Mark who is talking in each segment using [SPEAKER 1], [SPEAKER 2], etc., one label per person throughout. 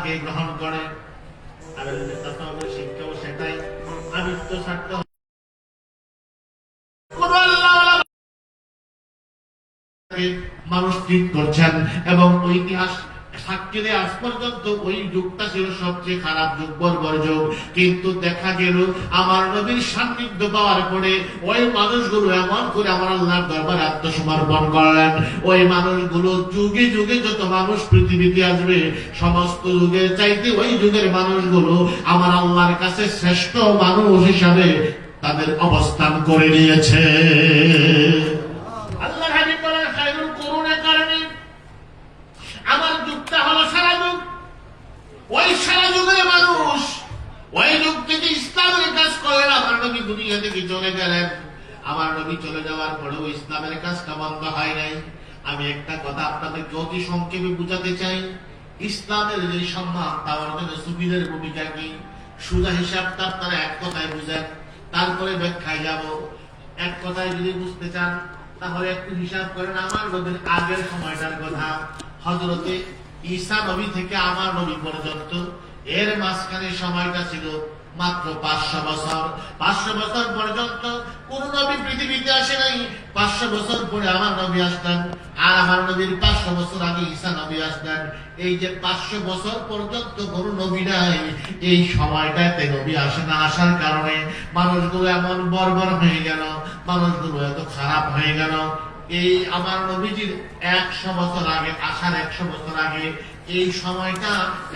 [SPEAKER 1] আল্লাহকে গ্রহণ করে। আর তাসাউফের শিক্ষাও সেটাই, আমিত্ব স্বার্থ মানুষ ঠিক করছেন এবং ঐতিহাস সাক্ষী দেয় আজ পর্যন্ত ওই যুগটা ছিল সবচেয়ে খারাপ যুগ, বর্বর যুগ। কিন্তু দেখা গেল আমার নবীর সান্নিধ্য পাওয়ার পরে ওই মানুষগুলো এমন করে আমার আল্লাহর দরবারে আত্মসমর্পণ করলেন। ওই মানুষগুলো যুগে যুগে যত মানুষ পৃথিবীতে আসবে, সমস্ত যুগের চাইতে ওই যুগের মানুষগুলো আমার আল্লাহর কাছে শ্রেষ্ঠ মানুষ হিসাবে তাদের অবস্থান করে নিয়েছে। আল্লাহ হাবিব বলেন, খায়রুল কুরুনে কারণী, আমার যুগটা হলো সারা যুগ। ওই সারা যুগের মানুষ ওই যুগ থেকে ইসলামের কাজ করেন। আমার নবী দুনিয়া থেকে চলে গেলেন। আমার নবী চলে যাওয়ার পরেও ইসলামের কাজটা বন্ধ হয় নাই। আমি একটা কথা আপনাদেরকে অতি সংক্ষেপে বুঝাতে চাই। ইসলামের যে সম্মান পাওয়ার জন্য সুফিদের ভূমিকা কি, সুজা হিসাবটা আপনারা এক কথায় বুঝেন, তারপরে ব্যাখ্যায় যাব। এক কথায় যদি বুঝতে চান তাহলে একটু হিসাব করেন। আমার নবীর আগের সময়টার কথা, হযরতে ঈসা নবী থেকে আমার নবী পর্যন্ত এর মাঝখানে সময়টা ছিল মাত্র 500 বছর। 500 বছর পর্যন্ত কোন নবী পৃথিবীতে আসে নাই। 500 বছর পরে আমার নবী আসলেন, আর আমার নবীর 500 বছর আগে ঈসা নবী আসলেন। এই যে 500 বছর পর্যন্ত কোন নবী নাই, এই সময়টাতে নবী আসে না। আসার কারণে মানুষগুলো এমন বর্বর হয়ে গেল, মানুষগুলো এত খারাপ হয়ে গেল। এই আমার নবীজির 100 বছর আগে, আসার 100 বছর আগে, এই সময়টা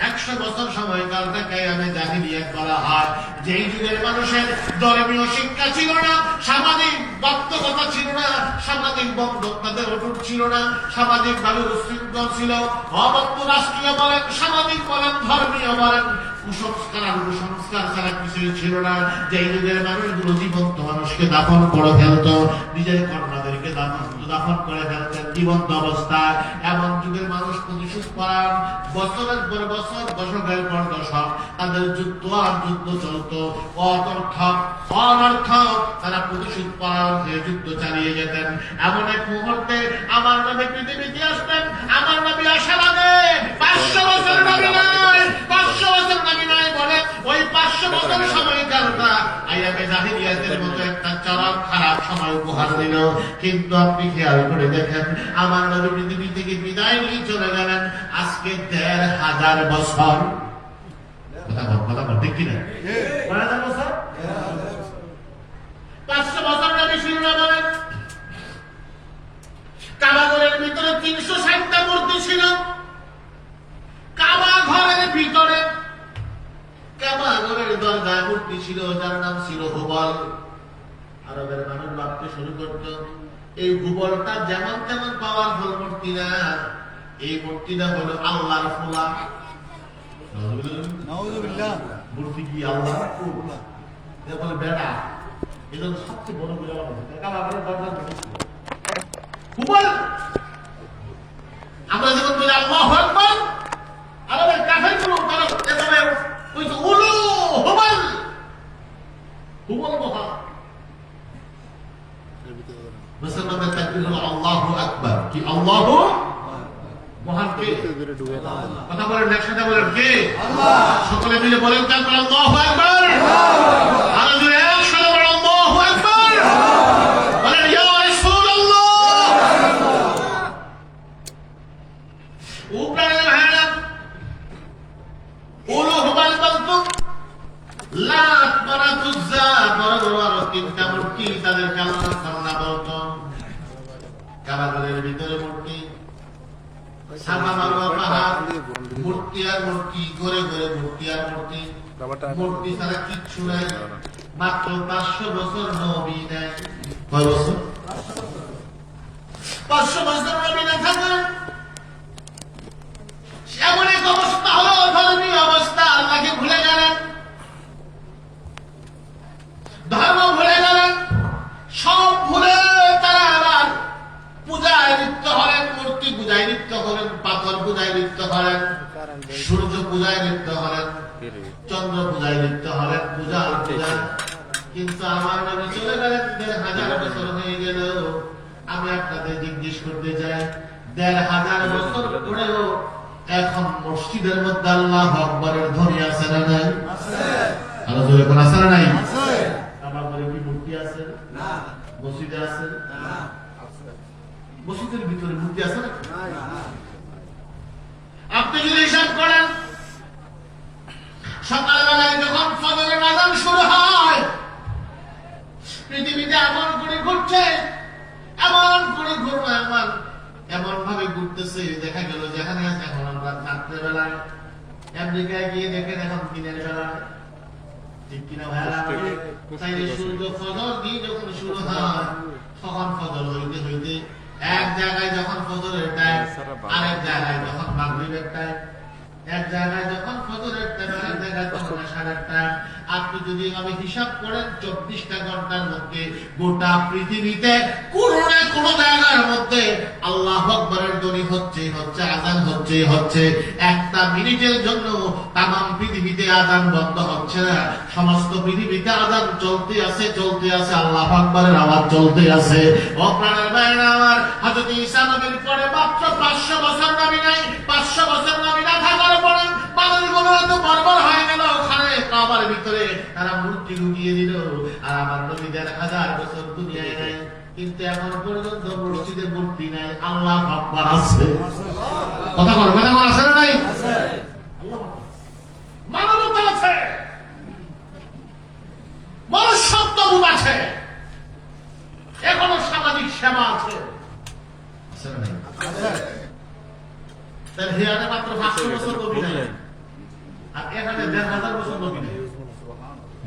[SPEAKER 1] 100 বছর সময়কালটাকে আমি জাহিলিয়াত বলা হয়। যেই যুগের মানুষের ধর্মীয় শিক্ষা ছিল না, সামাজিক বাধ্যকতা ছিল না, সামাজিক বন্ধন তাদের অটুট ছিল না, সামাজিক ভাবে উশৃঙ্খল ছিল, অবদ্ধ রাষ্ট্রীয় বলেন, সামাজিক বলেন, ধর্মীয় বলেন, কুসংস্কার আর কুসংস্কার ছাড়া কিছুই ছিল না। যেই যুগের মানুষগুলো জীবন্ত মানুষকে দাফন করে ফেলত, নিজের কন্যাদেরকে দাফন করে ফেলতেন জীবন্ত অবস্থায়। এমন যুগের মানুষ প্রতিশোধ করার বছরের পর বছর, দশকের পর দশক তাদের যুদ্ধ আর যুদ্ধ চলত, অনর্থক তারা প্রতিশোধ করার যে যুদ্ধ চালিয়ে যেতেন। এমন এক মুহূর্তে আমার নবী পৃথিবীতে আসতেন। আমার নবী আসার আগে 500 বছর নবী নয়, 500 বছর নবী নয় বলে ওই 500 বছর সময়কালটা আইয়ামে জাহিলিয়াতের মতো একটা চরম খারাপ সময় উপহার দিল। কিন্তু আপনি খেয়াল করে দেখেন, আমার নবী পৃথিবী থেকে বিদায় নিয়ে চলে গেলেন আজকে 1500 বছর। কথা বল ঠিক কিনা? 1500 বছর, 500 বছর নবী ছিল না বলেন। কাবা ঘরের ভিতরে 360টা মূর্তি ছিল। কাবা ঘরের ভিতরে, কাবা ঘরের দরজায় মূর্তি ছিল যার নাম ছিল হুবল। আরবের মানুষ ভাবতে শুরু করত এই হুবলটা যেমন তেমন পাওয়ারফুল মূর্তি না, এই মূর্তিটা হলো আল্লাহর ফুলা। নাউযুবিল্লাহ, মূর্তি কি আল্লাহ বলে বেড়া, এজন্য সবচেয়ে বড় করে কাবা ঘরের দরজা হুবল। আমরা যখন বলি আল্লাহু আকবার, আরবের কাফেরগুলো তারা এভাবে কইতো উলু হুবল, হুবল মহা। মুসলমানদের তাকবীর হলো আল্লাহু আকবার। কি আল্লাহু মহান কে? কথা বলেন, একসাথে বলেন কে? আল্লাহ। সকলে মিলে বলেন তাকবীর, আল্লাহু আকবার। আর জোরে একসাথে বলেন আল্লাহু আকবার। বলেন ইয়া রাসূলুল্লাহ। উপরে ভাড়া উলু হুবল বলতো, লাত মানাত উজ্জা, বড় বড় আরো 3টা মূর্তি তাদেরকে আল্লাহর সামনে বলতো। কাবা ঘরের ভিতরে মূর্তি, সাফা মারওয়া পাহাড়, মূর্তি আর মূর্তি, ঘরে ঘরে মূর্তি আর মূর্তি, মূর্তি ছাড়া কিচ্ছু নাই। মাত্র 500 বছর নবী নাই। কয় বছর? 500 বছর নবী না থাকলে এমন এক অবস্থা হলো, ধর্মীয় অবস্থা। আল্লাহকে ভুলে গেলেন, ধর্ম ভুলে গেলেন, সব ভুলে তারা আবার পূজায় লিপ্ত হলেন, মূর্তি পূজায় লিপ্ত হলেন, পাথর পূজায় লিপ্ত হলেন, সূর্য পূজায় লিপ্ত হলেন, চন্দ্র পূজায় লিপ্ত হলেন, পূজা আর পূজা। কিন্তু আমার নবী চলে গেলেন, 1500 বছর হয়ে গেল। আমি আপনাদের জিজ্ঞেস করতে চাই, 1500 বছর পরেও এখন মসজিদের মধ্যে আল্লাহু আকবারের ধ্বনি আছে না নাই? আছে। আরো জোরে কোন আছে না নাই? আছে। আমার ঘরে কি মূর্তি আছে? না। মসজিদে আছে? না। আছে। মসজিদের ভিতরে মূর্তি আছে না? না। আপনি যদি হিসাব করেন, সকালবেলায় যখন ফজরের আযান শুরু হয়, পৃথিবীতে এমন করে ঘুরছে, এমন করে ঘুরবে, এমন ভাবে ঘুরতেছে, দেখা গেল যেখানে আছে এখন আমরা রাত্রেবেলায় আমেরিকায় গিয়ে দেখেন এখন দিনের বেলায়, ঠিক কিনা ভাইরা? তাইলে সূর্য ফজর দিয়ে যখন শুরু হয়, তখন ফজর হইতে হইতে এক জায়গায় যখন ফজরের টাইম, আরেক জায়গায় যখন মাগরিবের টাইম, এক জায়গায় যখন ফজরের টাইম, আরেক জায়গায় তখন আশারের টাইম। আপনি যদি আমি হিসাব করেন 24টা ঘন্টার মধ্যে গোটা পৃথিবীতে কোন না কোন জায়গার মধ্যে আল্লাহু আকবারের ধ্বনি হচ্ছে, আযান হচ্ছে। একটা মিনিটের জন্য তাম পৃথিবীতে আযান বন্ধ হচ্ছে না, সমস্ত পৃথিবীতে আযান চলতে আছে, আল্লাহু আকবারের আওয়াজ চলতে আছে। ও প্রাণের ভাইরা আমার, হযরত ঈসা নবীর পরে মাত্র 500 বছর নবী নাই, 500 বছর নবী না থাকার পরে মানুষগুলো এত বর্বর হয়ে গেল, ওখানে কাবার ভিতরে তারা মূর্তি লুকিয়ে দিল। আর আমার নবী 1000 বছর দুনিয়ায় নাই, কিন্তু এখন পর্যন্ত মসজিদে মূর্তি নাই, আল্লাহু আকবার আছে। কথা বল আছে না নাই? আছে। মানবতা আছে, মনুষ্যত্ববোধ আছে, এখনো সামাজিক সেবা আছে, আছে না নাই? আছে। তার হিয়ারে মাত্র 500 বছর নবী নাই, আর এখানে 1000 বছর নবী নাই।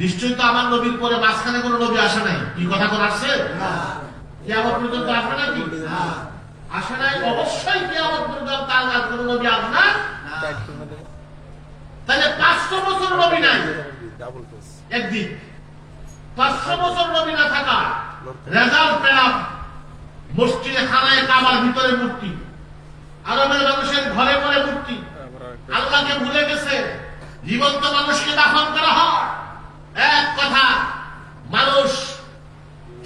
[SPEAKER 1] নিশ্চয়ই তো আমার নবীর পরে মাঝখানে কোনো নবী আসে নাই। কি কথা কোন আসছে? না। কিয়ামত পর্যন্ত আসবে নাকি? না। আসে নাই, অবশ্যই কিয়ামত পর্যন্ত তার আর কোনো নবী আসবে না। তাহলে 500 বছর নবী নাই একদিন, 500 বছর নবী না থাকা রেজাল্ট পেলাম মসজিদে খানায় কাবার ভিতরে মূর্তি, আরবের মানুষের ঘরে ঘরে মূর্তি, আল্লাহকে ভুলে গেছে, জীবন্ত মানুষকে দাফন করা হয়। এক কথা, মানুষ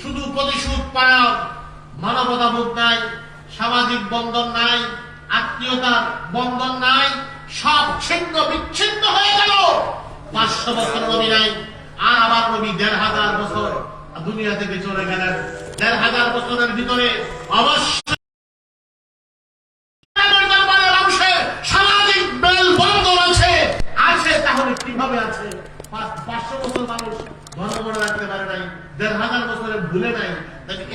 [SPEAKER 1] শুধু প্রতিশোধ পায়, মানবতা বোধ নাই, সামাজিক বন্ধন নাই, আত্মীয়তার বন্ধন নাই, সব ছিন্ন বিচ্ছিন্ন হয়ে গেল। 500 বছর নবী নাই, আর আবার নবী 1500 বছর দুনিয়া থেকে চলে গেলেন। 1500 বছরের ভিতরে অবশ্যই সামাজিক বেল বন্ধন আছে, তাহলে কিভাবে আছে? 500 বছর মানুষ ঘন ঘন রাখতে পারে নাই, 1500 বছরের ভুলে নাই।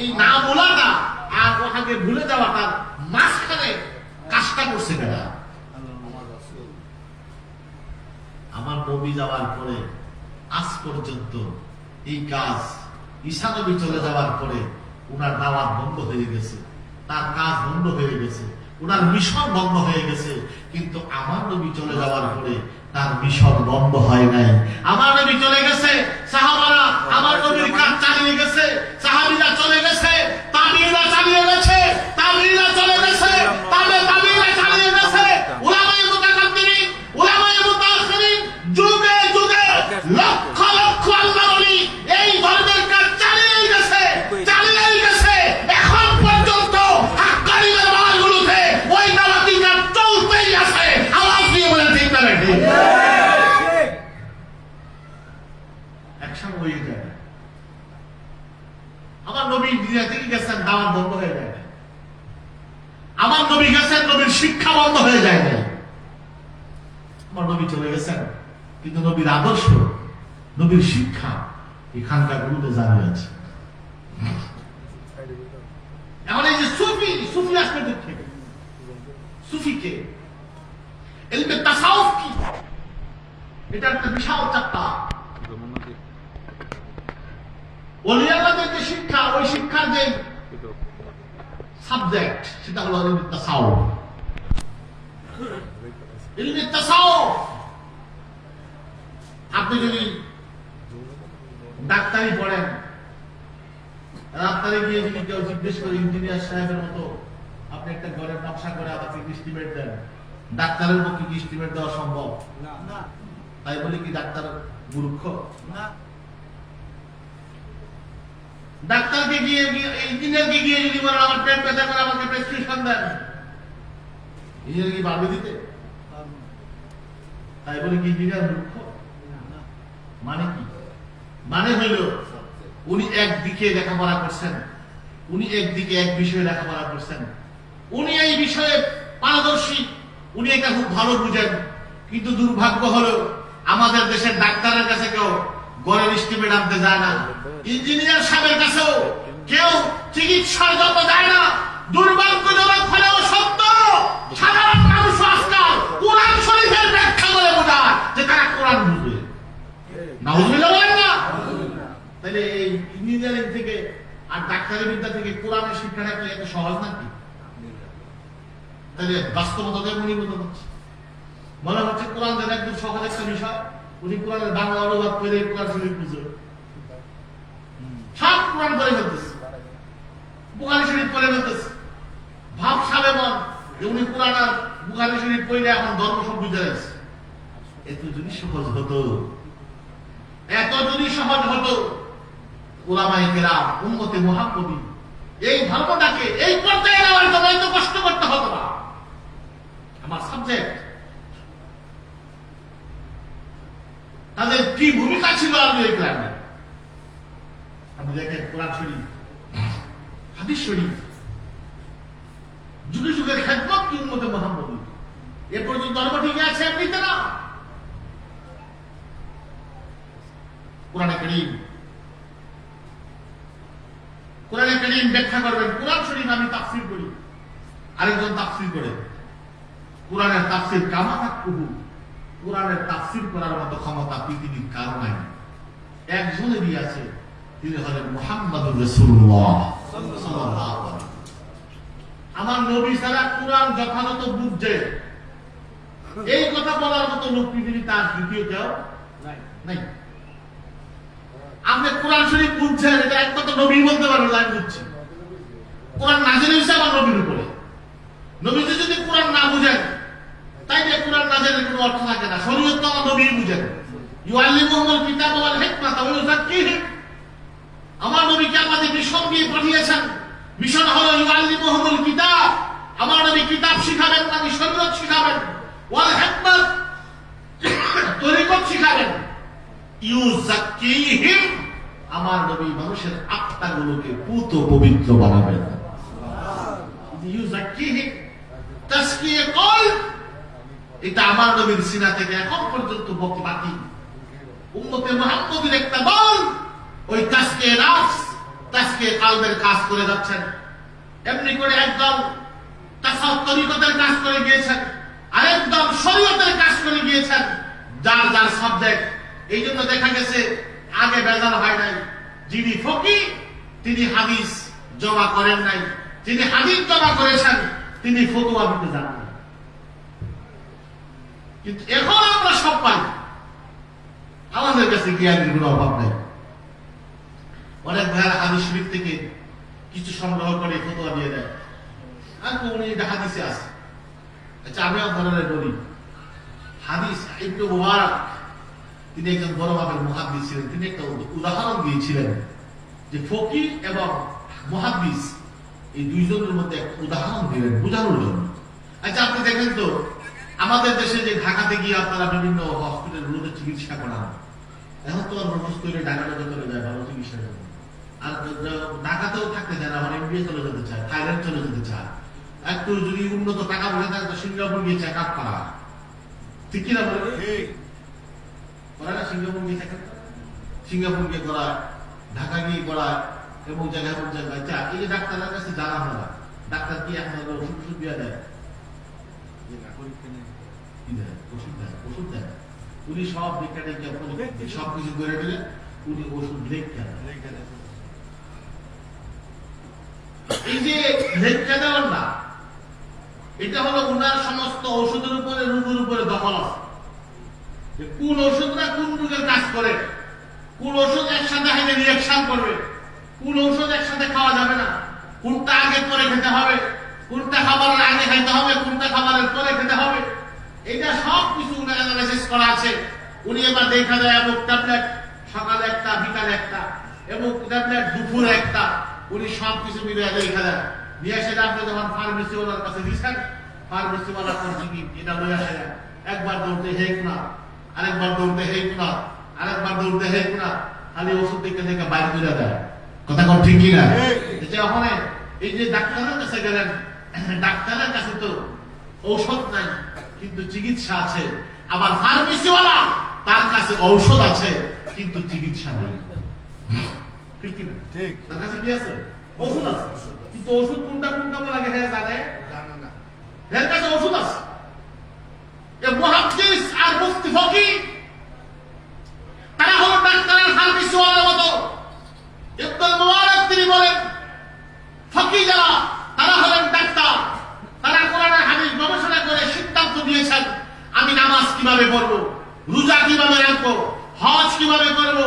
[SPEAKER 1] এই না বলাটা আর ওখানে ভুলে যাওয়াটা মাঝখানে কাজটা করছে কেনা? আমার নবী যাওয়ার পরে আজ পর্যন্ত এই কাজ, ঈসা নবী চলে যাওয়ার পরে উনার দাওয়াত বন্ধ হয়ে গেছে, তার কাজ বন্ধ হয়ে গেছে, উনার মিশন বন্ধ হয়ে গেছে। কিন্তু আমার নবী চলে যাওয়ার পরে তার মিশন বন্ধ হয় নাই। আমার নবী চলে গেছে, সাহাবারা আমার নবীর কাজ চালিয়ে গেছে, সাহাবীরা চলে গেছে, তাবিঈরা চালিয়ে গেছে, তাবিঈরা চলে গেছে, তাবিঈরা চালিয়ে গেছে, উলামায়ে মুতাকাদ্দিমিন, উলামায়ে মুতাআখিরিন, যুগে যুগে লক্ষ লক্ষ আল্লাহর ওলি এই ধর্মের কাজ চালিয়ে গেছে। এখন পর্যন্ত হাক্কানীদের বাড়িগুলোতে ওই দাওয়াতি কাজ চলতেই আছে। আওয়াজ দিয়ে বলেন ঠিক না ঠিক? একসঙ্গে হয়ে যায়। আমার নবী দুনিয়া থেকে গেছেন, দাওয়াত বন্ধ হয়ে যায় না। আমার নবী গেছেন, নবীর শিক্ষা বন্ধ হয়ে যায় না। আমার নবী চলে গেছেন, কিন্তু নবীর আদর্শ, নবীর শিক্ষা এখানকার গুরুতে জানিয়ে আছে। এখন এই যে সুফি আসবে থেকে, সুফিকে ইলমে তাসাউফ কি, এটা একটা বিশাল চাপটা। ওলি আল্লাহদের যে শিক্ষা, ওই শিক্ষার যে সাবজেক্ট, সেটা হলো ইলমে তাসাউফ। ইলমে তাসাউফ আপনি যদি ডাক্তারি পড়েন, ডাক্তারে গিয়ে যদি কেউ জিজ্ঞেস করে ইঞ্জিনিয়ার সাহেবের মতো আপনি একটা ঘরের নকশা করে আমাকে এস্টিমেট দেন, ডাক্তারের পক্ষে কি এস্টিমেট দেওয়া সম্ভব না? তাই বলি কি ডাক্তার মূর্খ? না। ডাক্তারকে গিয়ে, ইঞ্জিনিয়ারকে গিয়ে যদি বলেন আমার পেট ব্যথা করে আমাকে প্রেসক্রিপশন দেন, ইঞ্জিনিয়ার কি পারবে দিতে? তাই বলে কি ইঞ্জিনিয়ার মূর্খ? মানে কি? মানে হইল উনি একদিকে লেখাপড়া করছেন, উনি একদিকে এক বিষয়ে লেখাপড়া করছেন, উনি এই বিষয়ে পারদর্শী, উনি এটা খুব ভালো বুঝেন। কিন্তু দুর্ভাগ্য হলো আমাদের দেশের ডাক্তারের কাছে কেউ গড়ের স্টিমেট আনতে যায় না, ইঞ্জিনিয়ার সাহেবের কাছেও কেউ চিকিৎসার জন্য যায় না। দুর্ভাগ্যজনক হলেও সত্য, সাধারণ মানুষ আজকাল কোরআন শরীফের ব্যাখ্যা করে বোঝায় যে তারা কোরআন বুঝবে। নাউজুবিল্লাহ বলেন না? তাহলে এই ইঞ্জিনিয়ারিং থেকে আর ডাক্তারি বিদ্যা থেকে কোরআনের শিক্ষাটা কি এত সহজ নাকি? তাহলে বাস্তবতাতে মূল্যবোধ হচ্ছে, মনে হচ্ছে কোরআন যেন একদম সহজ একটা বিষয়, উনি কোরআনের বাংলা অনুবাদ করে কোরআন শরীফ বুঝবে, সব কোরআন করে ফেলতেছে, বুখারী শরীফ পড়ে ফেলতেছে। ভাবসাব এমন যে উনি কোরআন আর বুখারী শরীফ পড়লে এখন ধর্ম সব বুঝে যাচ্ছে। এত যদি সহজ হতো, এত যদি সহজ হতো, উলামায়ে কেরাম উম্মতে মুহাম্মদী এই ধর্মটাকে এই পর্যায়ে নেওয়ার জন্য এত কষ্ট করতে হতো না। আমার সাবজেক্ট, তাদের কি ভূমিকা ছিল আরবি গ্রামে? আপনি দেখেন কোরআন শরীফ, হাদিস শরীফ, যুগে যুগের খেদমত কি উম্মতে মুহাম্মদী, এ পর্যন্ত ধর্ম ঠিক আছে এমনিতে না। কোরআনে কারীম, কোরআনে কারীম ব্যাখ্যা করবেন। কোরআন শরীফ আমি তাফসীর করি, আরেকজন তাফসীর করে। কোরআনের তাফসীর কামা তাকুহু, কোরআনের তাফসীর করার মতো ক্ষমতা পৃথিবীর কারো নাই, একজনেরই আছে, তিনি হলেন মুহাম্মাদুর রাসূলুল্লাহ সাল্লাল্লাহু আলাইহি ওয়াসাল্লাম। আমার নবী ছাড়া কোরআন যথাযথ বুঝছে, এই কথা বলার মতো লোক পৃথিবীতে আর দ্বিতীয় কেউ নাই। আপনি কোরআন শরীফ বুঝছেন, এটা একমাত্র নবী বলতে পারবেন আমি বুঝছি। কোরআন নাযিল হয়েছে আমার নবীর উপরে, নবী যদি কোরআন না বুঝেন তাইলে কোরআন নাযিলের কোনো অর্থ থাকে না। শরীয়ত তো আমার নবী বুঝেন। ইউআল্লিমুহুমুল কিতাব ওয়াল হিকমাতা ওয়া ইউযাক্কিহিম, আমার নবীকে আমাদের মিশন দিয়ে পাঠিয়েছেন। মিশন হলো ইউআল্লিমুহুমুল কিতাব, আমার নবী কিতাব শিখাবেন, নবী শরীয়ত শিখাবেন, ওয়াল হিকমাত তরিকত শিখাবেন, ইউযাক্কিহিম, আমার নবী মানুষের আত্মাগুলোকে পুত পবিত্র বানাবেন। ইউযাক্কিহিম তাসকিয়ে কলব, এটা আমার নবীর সিনা থেকে এখন পর্যন্ত বাকি উম্মতে মুহাম্মদীর একটা দল ওই তাসকিয়ে নাফস, তাসকিয়ে কলবের কাজ করে যাচ্ছেন। এমনি করে একদল তাসাউফ তরিকতের কাজ করে গিয়েছেন, আরেকদল শরীয়তের কাজ করে গিয়েছেন, যার যার সাবজেক্ট। এই জন্য দেখা গেছে আগে বেজাল হয় নাই, যিনি ফকিহ তিনি হাদিস জমা করেন নাই, যিনি হাদিস জমা করেছেন তিনি ফতোয়া দিতে জানেন। কিন্তু এখন আমরা সব পাই, আমাদের কাছে জ্ঞানের কোনো অভাব নেই। অনেক ভাইয়ের হাদিস শরীফ থেকে কিছু সংগ্রহ করে ফতোয়া দিয়ে দেয়, আর উনি এটা হাদিসে আছে। আচ্ছা, আমি আপনাদের বলি, হাদিস ইবনে মুবারক তিনি একজন বড় মাপের মুহাদ্দিস ছিলেন। তিনি একটা উদাহরণ দিয়েছিলেন যে ফকিহ এবং মুহাদ্দিস এই দুইজনের মধ্যে একটা উদাহরণ দিলেন বোঝানোর জন্য। আচ্ছা, আপনি দেখেন তো আমাদের দেশে যে ঢাকাতে গিয়ে আপনারা বিভিন্ন হসপিটালগুলোতে চিকিৎসা করান, এখন তো আর মানুষ তৈরি ঢাকাতে চলে যায় ভালো চিকিৎসা জন্য, আর ঢাকাতেও থাকতে চায় না, আমার এমবিএ চলে যেতে চায়, থাইল্যান্ড চলে যেতে চায়, একটু যদি উন্নত টাকা বলে থাকে তো সিঙ্গাপুর গিয়ে চেক আপ করা, ঠিক কিনা বলে? করে না? সিঙ্গাপুর গিয়ে চেক আপ, সিঙ্গাপুর গিয়ে করা, ঢাকা গিয়ে করা, এবং জায়গায় জায়গায় যা। এই যে ডাক্তারের কাছে জানা হয় না, ডাক্তার কি আপনার ওষুধ ওষুধ দিয়ে দেয়, ওষুধ দেয়, উনি সব সবকিছু করে দিলে উনি ওষুধ লেখা দেন। এই যে লেখা দেওয়ার না, এটা হলো উনার সমস্ত ওষুধের উপরে রোগের উপরে দখল আছে, কোন ওষুধটা কোন রোগের কাজ করে, কোন ওষুধ একসাথে হাইলে রিঅ্যাকশন করবে, কোন ওষুধ একসাথে খাওয়া যাবে না, কোনটা আগে পরে খেতে হবে, কোনটা খাবারের আগে খাইতে হবে, কোনটা খাবারের পরে খেতে হবে, এটা সব কিছু উনার অ্যানালাইসিস করা আছে। উনি এবার দেখা যায় এবং ট্যাবলেট সকালে একটা, বিকালে একটা, এবং ট্যাবলেট দুপুরে একটা, উনি সব কিছু মিলে দেখা যায় নিয়ে এসে আপনি যখন ফার্মেসি ওনার কাছে দিচ্ছেন, ফার্মেসি ওনার কাছে কি এটা লয়ে আসে একবার দৌড়তে হেক না, আরেকবার দৌড়তে হেক না, আরেকবার দৌড়তে হেক না, খালি ওষুধ দেখে দেখে বাইরে তুলে দেয়। কথা কম ঠিক কিনা? এখন এই যে ডাক্তারের কাছে গেলেন, ডাক্তারের কাছে তো ঔষধ নাই কিন্তু চিকিৎসা আছে, আবার ফার্মেসিওয়ালা তার কাছে ঔষধ আছে কিন্তু চিকিৎসা নেই। ঠিক কিনা? ঠিক। তার কাছে কি আছে? ওষুধ আছে, কিন্তু ওষুধ কোনটা কোনটা লাগে হ্যাঁ জানে না। এর কাছে ওষুধ আছে। মুহাদ্দিস আর মুফতি ফকিহ তারা হলো ডাক্তারের ফার্মেসিওয়ালার মতো। ইবনুল মুবারক তিনি বলেন ফকিহ যারা তারা হলেন ডাক্তার, তারা কোরআনের হাদিস গবেষণা করে সিদ্ধান্ত দিয়েছেন আমি নামাজ কিভাবে পড়বো, রোজা কিভাবে রাখবো, হজ কিভাবে করবো,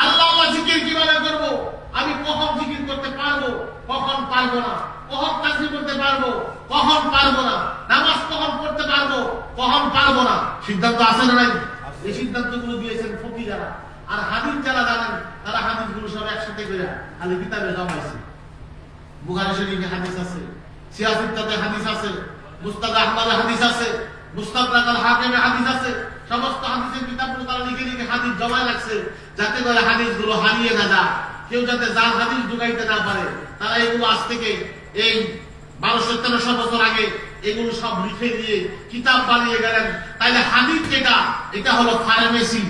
[SPEAKER 1] আল্লাহ জিকির কিভাবে করবো, আমি কখন জিকির করতে পারবো, কখন পারবো না, কখন তাসবিহ করতে পারবো, কখন পারবো না, নামাজ কখন পড়তে পারবো, কখন পারবো না, সিদ্ধান্ত আছে না নাই? এই সিদ্ধান্তগুলো দিয়েছেন ফকিহ যারা। আর হাদিস যারা জানেন তারা হাদিসগুলো সব একসাথে করে খালি কিতাবে জমাইছে। বুখারী শরীফে হাদিস আছে, সিয়াসিত্তাতে হাদিস আছে, মুস্তাদ আহমদে হাদিস আছে, মুস্তাদরাক আল হাকিমে হাদিস আছে। সমস্ত হাদিসের কিতাবগুলো তারা লিখে লিখে হাদিস জমায় রাখছে যাতে করে হাদিসগুলো হারিয়ে না যায়, কেউ যাতে জাল হাদিস ঢুকাইতে না পারে। তারা এগুলো আজ থেকে এই 1200-1300 বছর আগে এগুলো সব লিখে দিয়ে কিতাব বানিয়ে গেলেন। তাইলে হাদিস যেটা এটা হলো ফার্মেসি,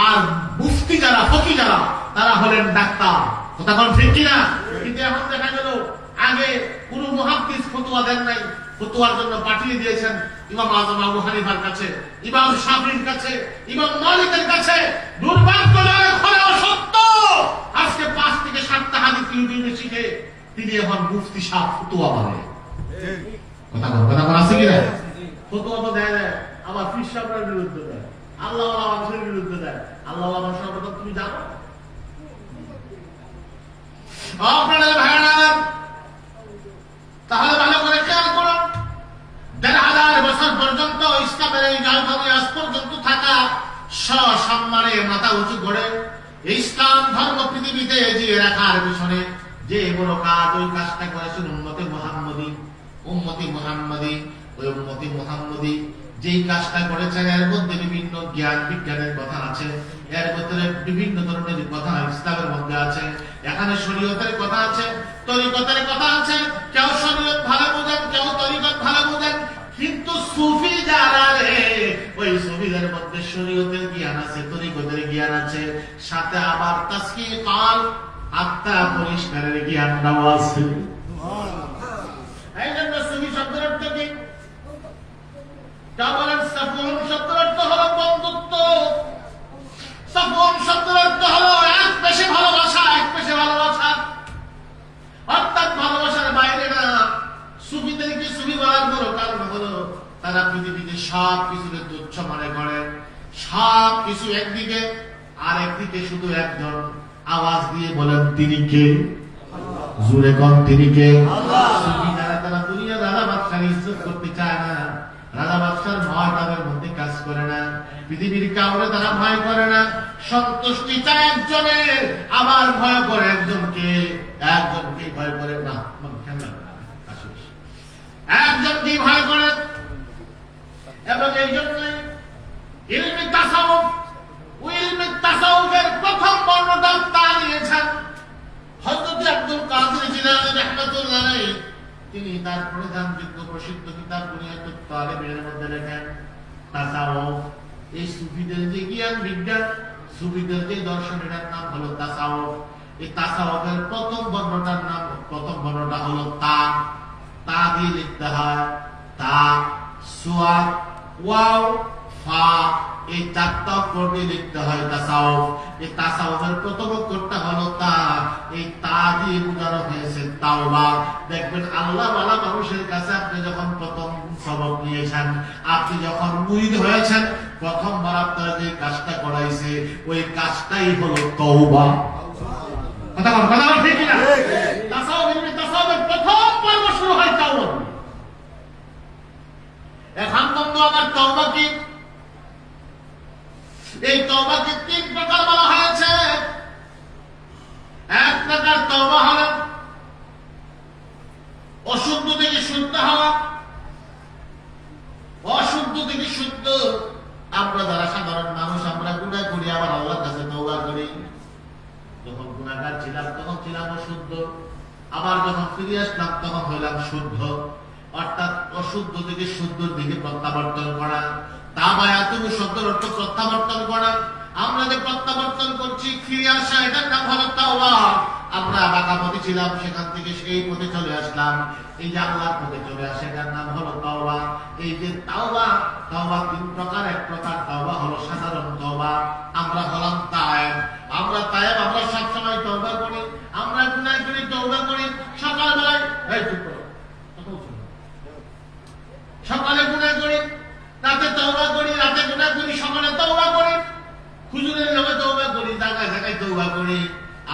[SPEAKER 1] আর মুফতি যারা ফকিহ যারা তারা হলেন ডাক্তার। কথা কোন ঠিক কিনা? কিন্তু এখন দেখা গেল আগে কোন মুহাদ্দিস ফতোয়া দেন নাই, ফতোয়ার জন্য পাঠিয়ে দিয়েছেন ইমাম আযম আবু হানিফার কাছে, ইমাম শাফিঈর কাছে, ইমাম মালিকের কাছে। দুর্ভাগ্যজনক হলেও সত্য, আজকে 5 থেকে 7টা হাদিস ইউটিউবে শিখে তিনি এখন মুফতি সাহেব ফতোয়া বলে। কথা কোন আছে কিনা? ফতোয়া তো দেয় দেয়, আবার পীর সাহেবের বিরুদ্ধে দেয়, আল্লাহওয়ালা মানুষের বিরুদ্ধে দেয়। আল্লাহওয়ালা মানুষের কথা তুমি জানো? আপনাদের ভাইরা তাহলে ভালো করে খেয়াল করুন, 1500 বছর পর্যন্ত ইসলামের এই রাজধানী আজ পর্যন্ত থাকা সসম্মানে মাথা উঁচু করে ইসলাম ধর্ম পৃথিবীতে এগিয়ে রাখার পিছনে যে বড় কাজ, ওই কাজটা করেছেন উম্মতে মুহাম্মদী। উম্মতি মুহাম্মদী, ওই উম্মতি মুহাম্মদী যেই কাজটা করেছেন এর মধ্যে বিভিন্ন জ্ঞান বিজ্ঞানের কথা আছে, এর ভিতরে বিভিন্ন ধরনের কথা ইসলামের মধ্যে আছে। এখানে শরীয়তের কথা আছে, তরিকতের কথা আছে। কেউ শরীয়ত ভালো বোঝেন, কেউ তরিকত ভালো বোঝেন, কিন্তু সুফি যারা রে ওই সুফিদের মধ্যে শরীয়তের জ্ঞান আছে, তরিকতের জ্ঞান আছে, সাথে আবার তাসকিয়ে কাল আত্মা পরিষ্কারের জ্ঞানটাও আছে। এই জন্য সুফি শব্দের অর্থ কি? সাফওয়ান শব্দের অর্থ হলো বন্ধুত্ব। সাফওয়ান শব্দের অর্থ হলো এক পেশে ভালোবাসা, এক পেশে ভালোবাসা, অর্থাৎ ভালোবাসার বাইরে না। সুফিদেরকে সুফি বলার বড় কারণ হলো তারা পৃথিবীতে সব কিছুকে তুচ্ছ মনে করেন, সব কিছু একদিকে, আর একদিকে শুধু একজন আওয়াজ দিয়ে বলেন তিনি কে? জোরে কোন তিনি কে? সুফি যারা তারা দুনিয়া রাজা বাদশার ইজ্জত করতে চায় না, রাজা বাদশার ভয় তাদের মধ্যে কাজ করে না, পৃথিবীর কাউরে তারা ভয় করে না, সন্তুষ্টি চায় একজনের, আবার ভয় করে একজনকে, একজনকে ভয় করে না, একজনকে ভয় করে। এবং এই জন্যই ইলমে তাসাউফ, ইলমে তাসাউফের প্রথম বর্ণনা তা দিয়েছেন হযরত আব্দুল কাদের জিলানী রাহমাতুল্লাহ আলাইহি। তিনি তার প্রধানযোগ্য প্রসিদ্ধ কিতাব বুনিয়াতুত তালিবের মধ্যে লেখেন তাসাউফ। এই সুফিদের যে জ্ঞান বিজ্ঞান, সুফিদের যে দর্শন, এটার নাম হলো তাসাউফ। এই তাসাউফের প্রথম বর্ণটা হলো তা। তা দিয়ে লিখতে হয় তা, সুয়াদ, ওয়াও, ফা, এই 4টা অক্ষর দিয়ে লিখতে হয় তাসাউফ। এই তাসাউফের প্রথম অক্ষরটা হলো তা। এই তা দিয়ে বোঝানো হয়েছে তাওবা। দেখবেন আল্লাহ ওয়ালা মানুষের কাছে আপনি যখন প্রথম সবক নিয়েছেন, আপনি যখন মুরিদ হয়েছেন, প্রথমবার আপনার যে কাজটা করাইছে ওই কাজটাই হলো তওবা। কথা বল ঠিক না? তাসাউফের প্রথম পর্ব শুরু হয় তাওবা। এখন বন্ধু আমার তওবা কি? এই তওবাকে 3 প্রকার বলা হয়েছে। এক প্রকার তওবা হলো অশুদ্ধ থেকে শুদ্ধ হওয়া, অশুদ্ধ থেকে শুদ্ধ আবার যখন ফিরে আসলাম তখন হইলাম শুদ্ধ, অর্থাৎ অশুদ্ধ থেকে শুদ্ধর দিকে প্রত্যাবর্তন করা। তাওবা তুমি শব্দের অর্থ প্রত্যাবর্তন করা। আমরা যে প্রত্যাবর্তন করছি, ফিরে আসা, এটার নাম হলো তাওবা। আমরা বাঁকা পথে ছিলাম, সেখান থেকে সেই পথে চলে আসলাম, এই যে আল্লাহর পথে চলে আসে, এটার নাম হলো তাওবা। এই যে তাওবা, তাওবা তিন প্রকার। এক প্রকার তাওবা হলো সাধারণ তাওবা। আমরা হলাম তায়েব। আমরা তায়েব, আমরা সবসময় তওবা করি। আমরা গুনাহ করি, তওবা করি। সকালবেলায় এই চুপ করো, সকালে গুনাহ করি, রাতে তওবা করি, রাতে গুনাহ করি, সকালে তওবা করি, হুজুরের নামে তওবা করি, জায়গায় জায়গায় তওবা করি।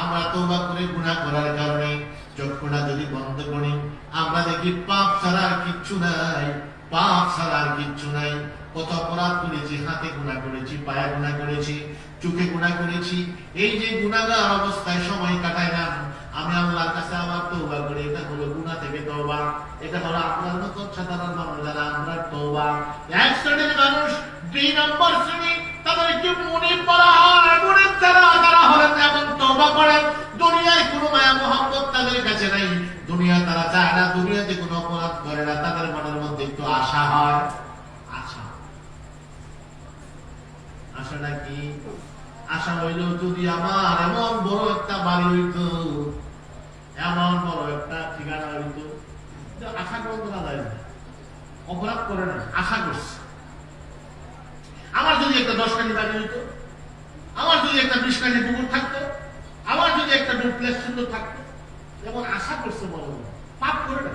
[SPEAKER 1] আমরা তওবা করে গুনাহ করার কারণে চক্ষুটা যদি বন্ধ করি, আমরা দেখি পাপ ছাড়া আর কিচ্ছু নাই, পাপ ছাড়া আর কিচ্ছু নাই। কত অপরাধ করেছি, হাতে গুনাহ করেছি, পায়ে গুনাহ করেছি, চোখে গুনাহ করেছি। এই যে গুনাহগার অবস্থায় সময় কাটাইলাম, আমি আল্লাহর কাছে আবার তওবা করি। এটা হলো গুনাহ থেকে তওবা। এটা হলো আপনার মতো সাধারণ মানুষ যারা, আমরা তওবা। এক শ্রেণীর মানুষ, 2 নম্বর শ্রেণী, তাদেরকে মুনিব বলা হয়। মুনিব তারা হলেন এমন তওবা করেন, দুনিয়ার কোনো মায়া মোহাম্মত তাদের কাছে নাই, দুনিয়া তারা চায় না, দুনিয়াতে কোনো অপরাধ করে না। তাদের মনের মধ্যে একটু আশা হয়। আশাটা কি? আশা হইল যদি আমার এমন বড় একটা বাড়ি হইত, এমন বড় একটা ঠিকানা হইত। আশা করতে না যায় না, অপরাধ করে না, আশা করছে। আমার যদি একটা 10 কানি বাড়ি হইতো, আমার যদি একটা 20 কানি পুকুর থাকতো, আমার যদি একটা ডুপ্লেক্স সুন্দর থাকতো, যেমন আশা করছে, বড় পাপ করে না।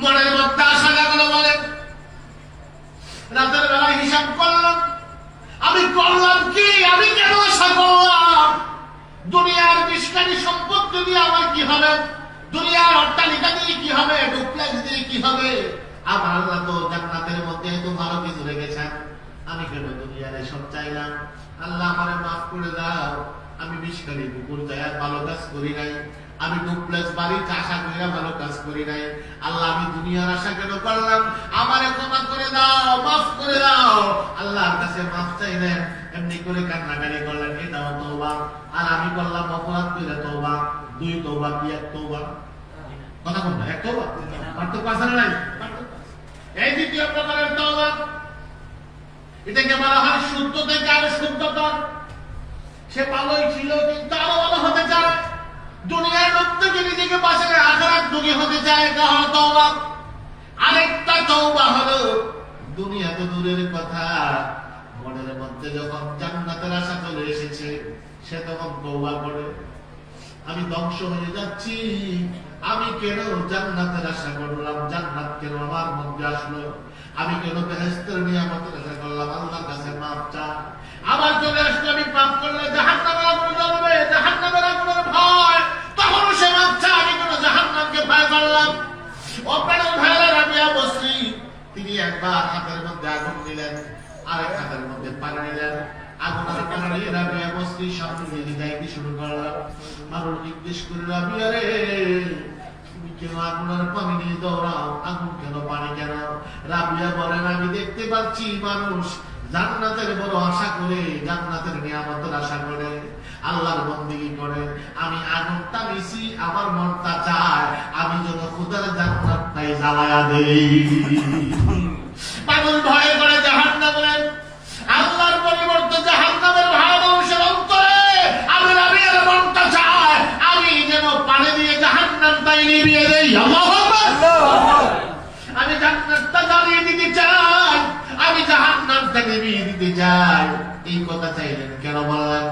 [SPEAKER 1] মনের মধ্যে আশা লাগলো, বলে রাতের বেলায় হিসাব করলাম, আমি করলাম কি, আমি কেন আশা করলাম? দুনিয়ার 20 কানি সম্পত্তি দিয়ে আমার কি হবে? দুনিয়ার অট্টালিকা দিয়ে কি হবে? ডুপ্লেক্স দিয়ে কি হবে? আমার আল্লাহ তো জান্নাতের মধ্যে এত ভালো কিছু রেখেছেন, আমি কেন দুনিয়ার এসব চাইলাম? আল্লাহ আমারে মাফ করে দাও। আমি 20 কানি পুকুর যায় ভালো কাজ করি নাই, আমি ডুপ্লেক্স বাড়ির আশা করিয়া ভালো কাজ করি নাই। আল্লাহ, আমি দুনিয়ার আশা কেন করলাম? আমারে ক্ষমা করে দাও, মাফ করে দাও। আল্লাহর কাছে মাফ চাইলেন, এমনি করে কান্নাকারি করলেন, এটাও তওবা। আর আমি করলাম অপরাধ করে তওবা। 2 তওবা কি 1 তওবা? কথা বল না, 1 তওবা পার্থক্য আছে না নাই? এই দ্বিতীয় প্রকারের তওবা, এটাকে বলা হয় শুদ্ধ থেকে আরো শুদ্ধতর। সে ভালোই ছিল, কিন্তু আরো ভালো হতে চায়, দুনিয়ার লোক থেকে নিজেকে বাঁচালে আখিরাত দুঃখী হতে চায়, এটা হলো তওবা। আরেকটা তওবা হলো, দুনিয়া তো দূরের কথা, মনের মধ্যে যখন জান্নাতের আশা চলে এসেছে, সে তখন তওবা করে, আমি ধ্বংস হয়ে যাচ্ছি, আমি কেন জান্নাতের আশা করলাম? জান্নাত কেন আমার মধ্যে আসলো? আমি কেন বেহেশতের নিয়ামতের আশা করলাম? আল্লাহর কাছে মাফ চা। আবার চলে আসলো, আমি পাপ করলে জাহান্নামের আগুন জ্বলবে, জাহান্নামের আগুনের ভয়, তখনও সে মাফ চা। আমি কেন জাহান্নামকে ভয় করলাম? অপ্রাণ ভাইরা রাবিয়া বসরি, তিনি একবার হাতের মধ্যে আগুন নিলেন, আরেক হাতের মধ্যে পানি নিলেন, আগুনের পানি নিয়ে রাবিয়া বসরি সামনে দিকে যাইতে শুরু করলাম। মানুষ জিজ্ঞেস করে, রাবিয়া রে, তুমি কেন আগুনের পানি নিয়ে দৌড়াও? আগুন কেন, পানি কেন? রাবিয়া বলেন, আমি দেখতে পাচ্ছি মানুষ জান্নাতের বড় আশা করে, জান্নাতের নিয়ামতের আশা করে, আল্লাহর বন্দেগী করে। আমি আগুনটা নিছি, আমার মনটা চায় আমি যেন খোদার জান্নাতটাই জ্বালায়া দেই। মানুষ ভয় করে জাহান্নামের, আল্লাহর পরিবর্তে জাহান্নামের ভয় মানুষের অন্তরে। আমি রাবিয়ার মনটা চায় আমি যেন পানি দিয়ে জাহান্নামটাই নিভিয়ে দেই। আল্লাহু আকবার। আমি জান্নাতটা জ্বালিয়ে দিতে চাই, আমি জাহান্নামটা নিভিয়ে দিতে চাই। এই কথা চাইলেন, কেন বললেন?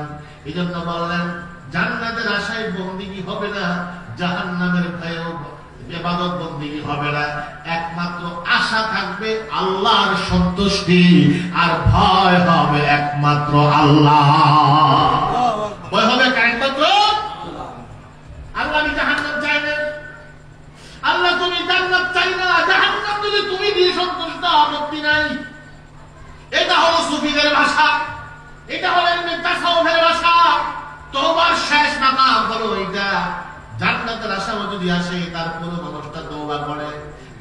[SPEAKER 1] এই জন্য বললেন, জান্নাতের আশায় বন্দেগী হবে না, জাহান্নামের ভয়েও ইবাদত বন্দেগী হবে না। একমাত্র আশা থাকবে আল্লাহর সন্তুষ্টি, আর ভয় হবে একমাত্র আল্লাহ। ভয় হবে একমাত্র আল্লাহ। আমি জাহান্নাম চাই না, আল্লাহ তুমি জান্নাত চাই না, জাহান্নাম যদি তুমি দিয়ে সন্তুষ্ট, আপত্তি নাই। এটা হলো সুফিদের ভাষা, এটা হলো তাসাউফের ভাষা। তওবার শেষ মাকাম হলো এটা। জান্নাতের আশাও যদি আসে, তারপরে মানুষটা তওবা করে।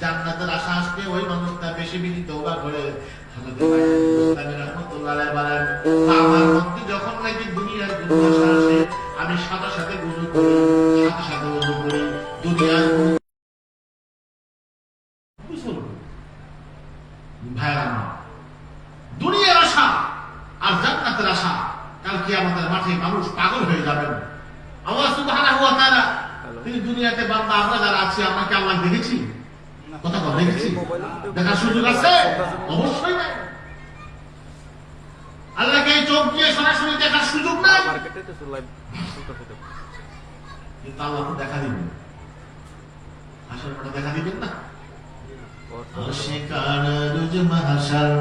[SPEAKER 1] জান্নাতের আশা আসলে ওই মানুষটা বেশি বেশি তওবা করে। আমার মধ্যে যখন নাকি দুনিয়ার গুনাহ আসে, আমি সাথে সাথে গুনাহ করি, আশা আর জান্নাতের আশা, কালকে আমাদের মাঠে মানুষ পাগল হয়ে যাবেন। আল্লাহ সুবহানাহু ওয়া তাআলা তিনি দুনিয়াতে বান্দা আমরা যারা আছি, আমরা কি আল্লাহ দেখেছি? কথা বল, দেখেছি? দেখার সুযোগ আছে? অবশ্যই নাই। আল্লাহকে চোখ দিয়ে সরাসরি দেখার সুযোগ নাই, কিন্তু আল্লাহ তো দেখা দিবেন, হাসর মাঠে দেখা দিবেন না। আশিকার রোজ মাহশর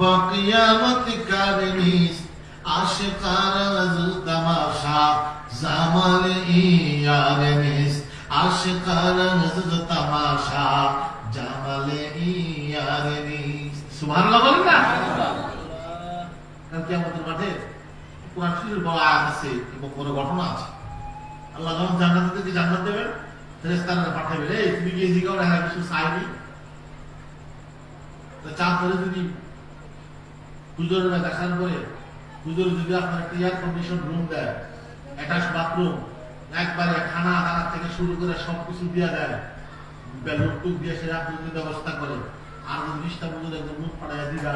[SPEAKER 1] বাকিয়ামত কারনিস, আশিকার রোজ তামাশা জামাল ইয়ারনিস, আশিকার রোজ তামাশা জামাল ইয়ারনিস। সুবহানাল্লাহ বলেন না? কালকে আমাদের মাঠে কোরআন শরীফের বড় আয়াত আছে এবং বড় ঘটনা আছে। আল্লাহ যখন জান্নাতীদেরকে জান্নাত দেবেন, ফেরেশতারা পাঠাবেন, এই তুমি গিয়ে জিজ্ঞাসা করো, হ্যাঁ কিছু চাইনি? চাপ করে যদি হুজুরেরা দেখার পরে হুজুর যদি আপনার একটা এয়ার কন্ডিশন রুম দেয়, অ্যাটাচ বাথরুম, একবারে খানা দানা থেকে শুরু করে সবকিছু দিয়ে দেয়, বেলুন টুক দিয়ে সেটা আপনি যদি ব্যবস্থা করে, আর যদি 20টা হুজুর একদম মুখ ফাটাইয়া দিবা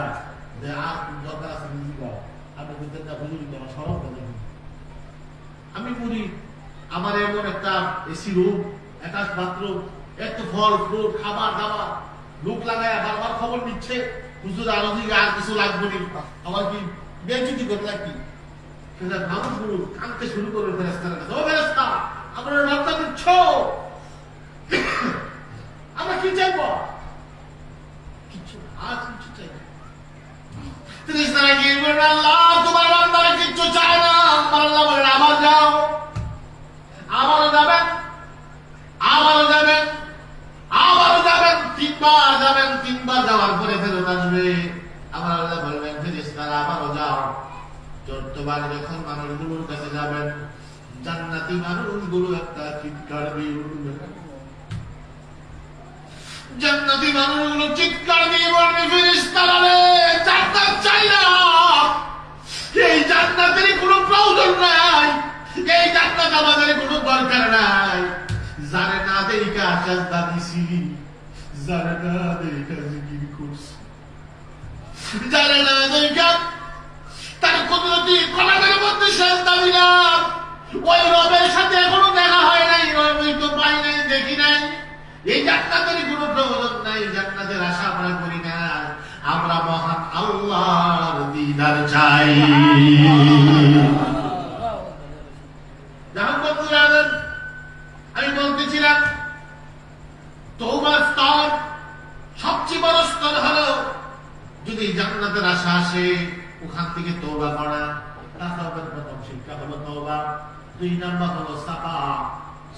[SPEAKER 1] যে আর দরকার আছে দিবা, আপনি বুঝতেন না হুজুর আমার সরব দেবেন। আমি বলি আমার এমন একটা এসি রুম, অ্যাটাচ বাথরুম, এত ফল ফ্রুট খাবার দাবার, লোক লাগায় বারবার খবর নিচ্ছে হুজুর আরো দিকে আর কিছু লাগবে না, আমার কি বেঞ্চুতি করে নাকি? সেটা মানুষগুলো কাঁদতে শুরু করবে ফেরেশতার কাছে, ও ফেরেশতা আমরা রক্ত দিচ্ছ, আমরা কি চাইবো? কিছু আজ কিছু চাই না। ফেরেশতারা গিয়ে বলেন, আল্লাহ তোমার বান্দারা কিচ্ছু চায় না। আল্লাহ বলেন, আবার যাও, আবারও যাবেন, আবারও যাবেন, আবারও যাবেন, 3বার যাবেন, 3বার যাওয়ার পরে ফেরত আসবে। আমার আল্লাহ বলবেন, ফেরেশতারা আবারও যাও। 4বার যখন মানুষগুলোর কাছে যাবেন, জান্নাতি মানুষগুলো একটা চিৎকার দিয়ে উঠবে, জান্নাতি মানুষগুলো চিৎকার দিয়ে বলবে, ফেরেশতারা রে জান্নাত চাই না, এই জান্নাতের কোনো প্রয়োজন নাই, এই জান্নাত আমাদের কোনো দরকার নাই। জানে না দেখা সাজদা দিছি, জানে না দেখা জিকির করছি, জানে না দেখা তার কুদরতি কলামের মধ্যে সাজদা দিলাম, ওই রবের সাথে এখনো দেখা হয় নাই, ওই তো পাই নাই, দেখি নাই। এই জান্নাতের কোনো প্রয়োজন নাই, জান্নাতের আশা আমরা করি না, আমরা মহান আল্লাহর দিদার চাই। আমি বলতেছিলাম তওবার স্তর সবচেয়ে বড় স্তর হলো যদি জান্নাতের আশা আসে ওখান থেকে তওবা করা। তাসাউফের প্রথম শিক্ষা হলো তওবা। 2 নাম্বার হলো সাফা,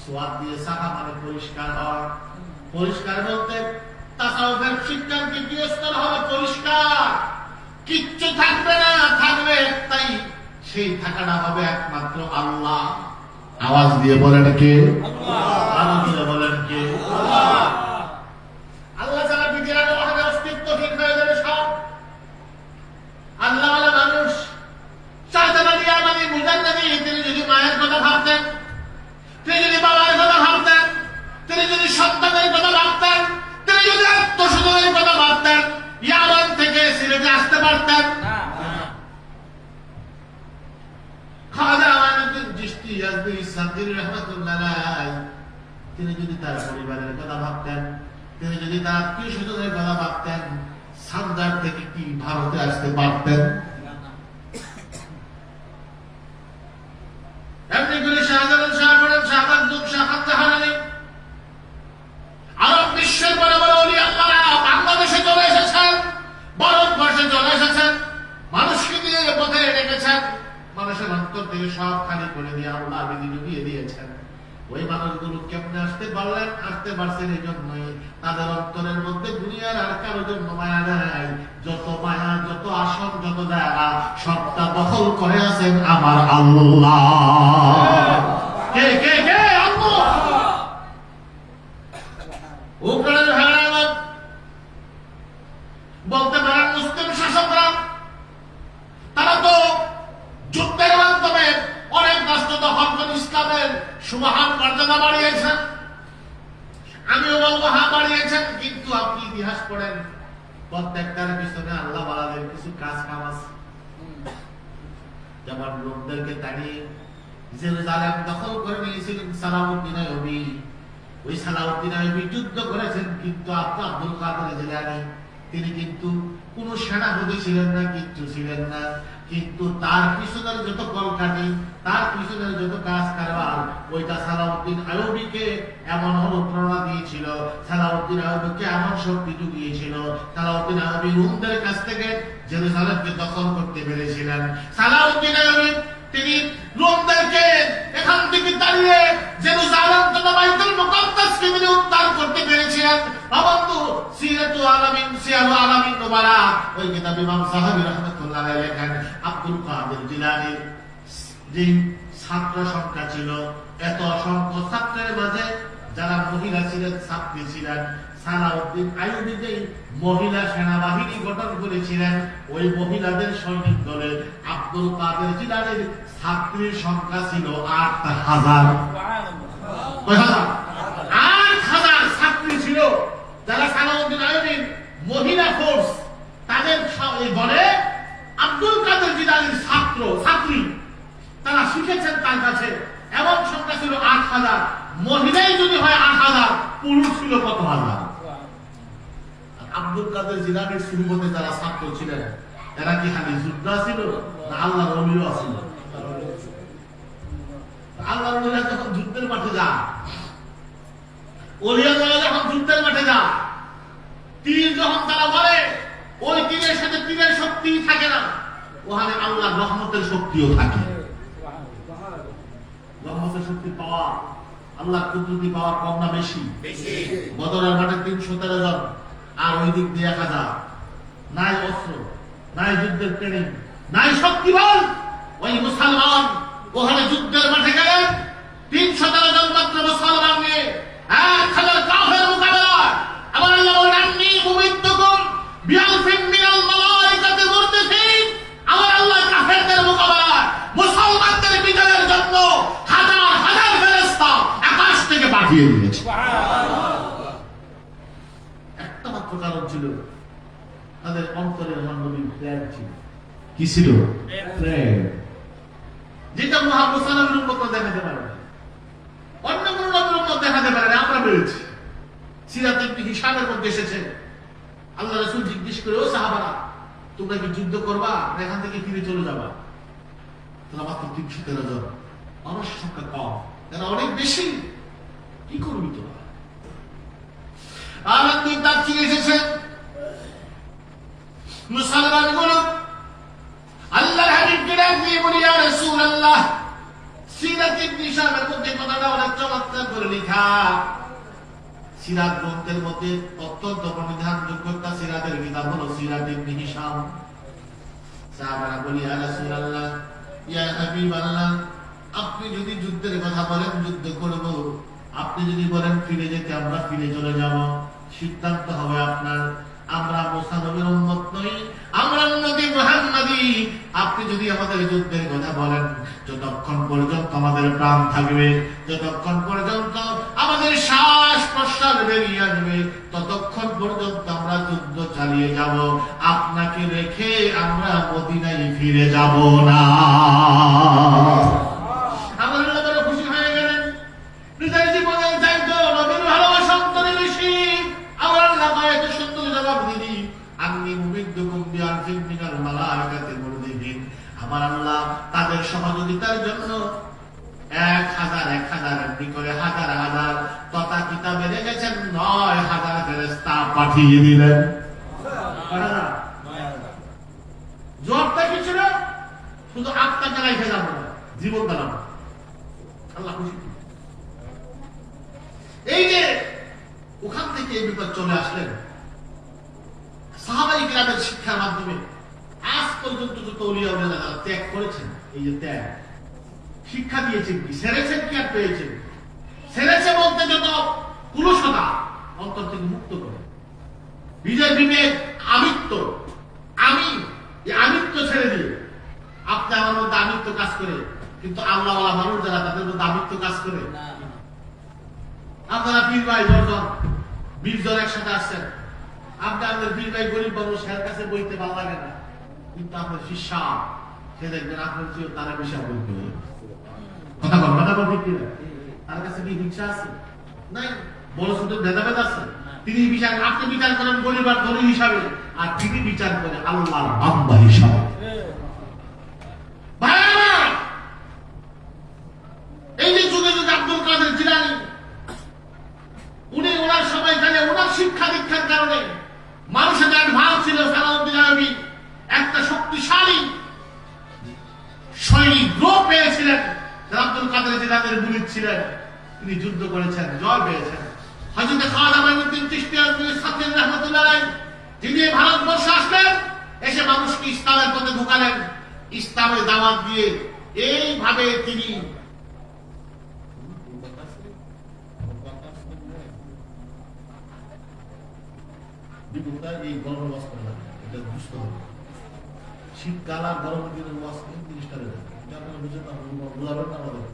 [SPEAKER 1] সোয়াদ দিয়ে সাফা মানে পরিষ্কার হওয়া। পরিষ্কার বলতে তাসাউফের শিক্ষার দ্বিতীয় স্তর হলো পরিষ্কার, কিচ্ছু থাকবে না, থাকবে একটাই, সেই থাকাটা হবে একমাত্র আল্লাহ। আওয়াজ দিয়ে বলেন কে? আওয়াজ দিয়ে বলেন কে? আল্লাহ ছাড়া পৃথিবীর মহান অস্তিত্ব ঠিক হয়ে যাবে সব। আল্লাহ ওয়ালা মানুষ চাইতেন ইয়ামানি মুজান্নাদি, তিনি যদি মায়ের কথা ভাবতেন, তিনি যদি বাবার কথা ভাবতেন, তিনি যদি সন্তানের কথা ভাবতেন, তিনি যদি আত্মস্বজনের কথা ভাবতেন, ইয়ামান থেকে সিলেটে আসতে পারতেন? খাজা আমানুদ্দিন চিশতি আজমিরি সাদ্দির রাহমাতুল্লাহ আলাইহি তিনি যদি তার পরিবারের কথা ভাবতেন, তিনি যদি তার আত্মীয় স্বজনের কথা ভাবতেন, সান্দার থেকে কি ভারতে আসতে পারতেন? এমনি করে শাহজালাল শাহ পড়েন, শাহ মাকদুম, শাহ খানজাহানি, আরব বিশ্বের বড় বড় ওলি আল্লাহরা বাংলাদেশে চলে এসেছেন, ভারতবর্ষে চলে এসেছেন, মানুষকে দিয়ে পথে রেখেছেন, মানুষের অন্তর থেকে সব খালি করে দিয়ে আল্লাহ বিধি ঢুকিয়ে দিয়েছেন। ওই মানুষগুলো কেমনে আসতে পারলেন? আসতে পারছেন এই জন্যই তাদের অন্তরের মধ্যে দুনিয়ার আর কারোর জন্য মায়া নাই। যত মায়া, যত আসন, যত জায়গা সবটা দখল করে আছেন আমার আল্লাহ। কে কে কে? আল্লাহ। উপরের ভাড়া বলতে পারেন মুসলিম শাসকরা, তারা তো যুদ্ধের মাধ্যমে অনেক রাষ্ট্র দখল করে ইসলামের সুমহান মর্যাদা বাড়িয়েছেন। আমিও বলবো হ্যাঁ বাড়িয়েছেন, কিন্তু আপনি ইতিহাস পড়েন, প্রত্যেকটার পিছনে আল্লাহ ওয়ালাদের কিছু কাজ কাম আছে। যখন লোকদেরকে তাড়িয়ে জেরুজালেম দখল করে নিয়েছিলেন সালাউদ্দিন আইয়ুবী, ওই সালাউদ্দিন আইয়ুবী যুদ্ধ করেছেন, কিন্তু আব্দুল কাদের জিলানী তিনি কিন্তু কোন সেনাপতি ছিলেন না, কিচ্ছু ছিলেন না, কিন্তু তার পিছনের যত কলকাঠি, তার পিছনের যত কাজ কারবার, ওইটা সালাউদ্দিন আইয়ুবীকে এমন অনুপ্রেরণা দিয়েছিল, সালাউদ্দিন আইয়ুবীকে এমন শক্তি জুগিয়েছিল। সালাউদ্দিন আইয়ুবী রোমদের কাছ থেকে জেরুজালেমকে দখল করতে পেরেছিলেন। সালাউদ্দিন আইয়ুবী তিনি রোমদেরকে এখান থেকে তাড়িয়ে জেরুজালেম তথা বাইতুল মুকাদ্দাসকে তিনি উদ্ধার করতে পেরেছিলেন। বন্ধু, সিরাতু আলামিন নুবালা ওই কিতাব ইমাম সাহাবী রাহমাতুল্লাহ আলাইহি লেখেন, আব্দুল কাদের জিলানীর যে ছাত্র সংখ্যা ছিল, এত অসংখ্য ছাত্রের মাঝে যারা মহিলা ছিলেন, ছাত্রী ছিলেন, সালাউদ্দিন আইয়ুবী যে মহিলা সেনাবাহিনী গঠন করেছিলেন, ওই মহিলাদের সৈনিক দলে আব্দুল কাদের জিলানীর ছাত্রীর সংখ্যা ছিল ৮,০০০। ৮,০০০ ছাত্রী ছিল, যারা সালাউদ্দিন আইয়ুবীর মহিলা ফোর্স, তাদের দলে আব্দুল কাদের জিলানীর ছাত্রী তারা শিখেছেন তার কাছে, এমন সংখ্যা ছিল ৮,০০০। মহিলাই যদি হয় ৮,০০০, পুরুষ ছিল কত হাজার। আব্দুল কাদের জিলানীর সুহবতে যারা ছাত্র ছিলেন, এরা কি খালি যোদ্ধা ছিল না আল্লাহর ওলিও ছিল? আল্লাহর ওলিরা যখন যুদ্ধের মাঠে যান, ওলিয়ারা যখন যুদ্ধের মাঠে যান, তীর যখন তারা মারে, ওই তীরের সাথে তীরের শক্তি থাকে না, ওখানে আল্লাহর রহমতের শক্তিও থাকে। রহমতের শক্তি পাওয়া, আল্লাহর কুদরতি পাওয়া কম না বেশি? বদরের মাঠে ৩১৩ জন, আর ওই দিক দিয়ে ১,০০০। নাই অস্ত্র, নাই যুদ্ধের ট্রেনিং, নাই শক্তি বল, ওই মুসলমান ওখানে যুদ্ধের মাঠে গেলেন ৩১৩ জন মাত্র মুসলমান নিয়ে ১,০০০ কাফের মোকাবেলায়। আবার আল্লাহ বলেন, আন্নী মুমিদ্দুকুম বিআলফিন মিনাল মালাইকাতি মুরদিফিন। আমার আল্লাহ কাফেরদের মোকাবেলায় মুসলমানদের বিজয়ের জন্য হাজার হাজার ফেরেশতা আকাশ থেকে পাঠিয়ে দিয়েছে। একটা মাত্র কারণ ছিল, তাদের অন্তরে আমার নবীর প্রেম ছিল। কি ছিল? প্রেম, যেটা মুহাম্মদ সাল্লাল্লাহু আলাইহি ওয়াসাল্লাম দেখাতে পারে না, অন্য কোন নবীর উম্মত দেখাতে পারে না। আমরা পেয়েছি, সিরাত ইবনে হিশামের মধ্যে এসেছে, আল্লাহ রাসূল জিজ্ঞেস করে, ও সাহাবারা, তোমরা কি যুদ্ধ করবা না এখান থেকে ফিরে চলে যাবা? তারা মাত্র ৩১৩ জন, মানুষের সংখ্যা কম, এরা অনেক বেশি, কি করবি তোরা? আর একদিন তাফসীর এসেছে, মুসলমানগুলো আল্লাহর হাবিবকে ডাক দিয়ে বলে, ইয়া রাসূলুল্লাহ, সিরাত ইবনে হিশামের মধ্যে কথাটা অনেক চমৎকার করে লেখা। সিরাত গ্রন্থের মধ্যে অত্যন্ত প্রণিধানযোগ্য একটা সিরাতের কিতাব হলো সিরাত ইবনে হিশাম। সাহাবারা বলি, ইয়া রাসূলুল্লাহ, ইয়া হাবিবাল্লাহ, আপনি যদি যুদ্ধের কথা বলেন যুদ্ধ করব, আপনি যদি বলেন ফিরে যেতে, আমরা ফিরে চলে যাব, সিদ্ধান্ত হবে আপনার। আমরা মুসা নবীর উম্মত নই, আমরা নবী মুহাম্মাদী। আপনি যদি আমাদের যুদ্ধের কথা বলেন, যতক্ষণ পর্যন্ত আমাদের প্রাণ থাকবে, যতক্ষণ পর্যন্ত আমাদের শ্বাস প্রশ্বাস বেরিয়ে আসবে, ততক্ষণ পর্যন্ত আমরা যুদ্ধ চালিয়ে যাব। আপনাকে রেখে আমরা মদিনায় ফিরে যাব না। আমার আল্লাহ বড় খুশি হয়ে গেলেন, নিজের জীবনের দায়িত্ব নবীর ভালোবাসা অন্তরে বেশি। আমার আল্লাহ এত সুন্দর জবাব দিলি, আন্নী মুমিদ্দুকুম বিআলফিন মিনাল মালাইকাতি মুরদিফিন। আমার আল্লাহ তাদের সহযোগিতার জন্য ১,০০০ এমনি করে হাজার হাজার তথা কিতাবে রেখেছেন ৯,০০০ ফেরেশতা পাঠিয়ে দিলেন। জবাবটা কি ছিল? শুধু আত্মাকে রেখে যাবো না, জীবন দাঁড়াবো। আল্লাহ খুশি। এই যে ওখান থেকে এই বিপদ চলে আসলেন, সাহাবায়ে কিরামের শিক্ষার মাধ্যমে আজ পর্যন্ত যত ওলিয়া ওলিয়া ত্যাগ করেছেন, এই যে ত্যাগ শিক্ষা দিয়েছেন, কি সেরেছেন কি আর পেয়েছেন? সেরেছে বলতে যত কুলুষতা অন্তর থেকে মুক্ত করে, নিজের বিবেক আমিত্ব, এই আমিত্ব ছেড়ে দিয়ে, আপনি আমার মধ্যে আমিত্ব কাজ করে, কিন্তু আল্লাহওয়ালা মানুষ যারা তাদের মধ্যে আমিত্ব কাজ করে। আপনারা পীর ভাই ১০ জন ২০ জন একসাথে আসছেন, আপনি আপনার পীর ভাই গরিব মানুষ, এর কাছে বইতে ভালো লাগে না, কিন্তু আপনার শিষ্যা সে দেখবেন আপনার চেয়ে তারা বেশি আগ্রহ করে কথা বল কথা বল ঠিক কিনা তার কাছে কি ভিক্ষা আছে নাই বড় ছোট ভেদাভেদ আছে তিনি বিচার আপনি বিচার করেন গরিব আর ধনী হিসাবে আর তিনি বিচার করে আল্লাহর বান্দা হিসাবে এই যে যুগে যুগে আব্দুল কাদের জিলানী উনি ওনার সবাই জানে ওনার শিক্ষা দীক্ষার কারণে মানুষের অ্যাডভান্স ছিল সালাউদ্দিন আইয়ুবী একটা শক্তিশালী সৈনিক গ্রুপ পেয়েছিলেন আব্দুল কাদের জিলানীর মুরিদ ছিলেন তিনি যুদ্ধ করেছেন জয় পেয়েছেন হযরত খাজা মাইনুদ্দিন চিশতি আজমিরী সাকির রাহমাতুল্লাহ আলাইহি যিনি ভারতবর্ষে আসলেন এসে মানুষকে ইসলামের পথে ঢুকালেন ইসলামের দাওয়াত দিয়ে এইভাবে তিনি এই গরম ওয়াজ করলাম এটা বুঝতে হবে শীতকাল আর গরমের দিনের ওয়াজ কিন্তু জিনিসটা আপনারা বুঝে বুঝাবেন না আমাদের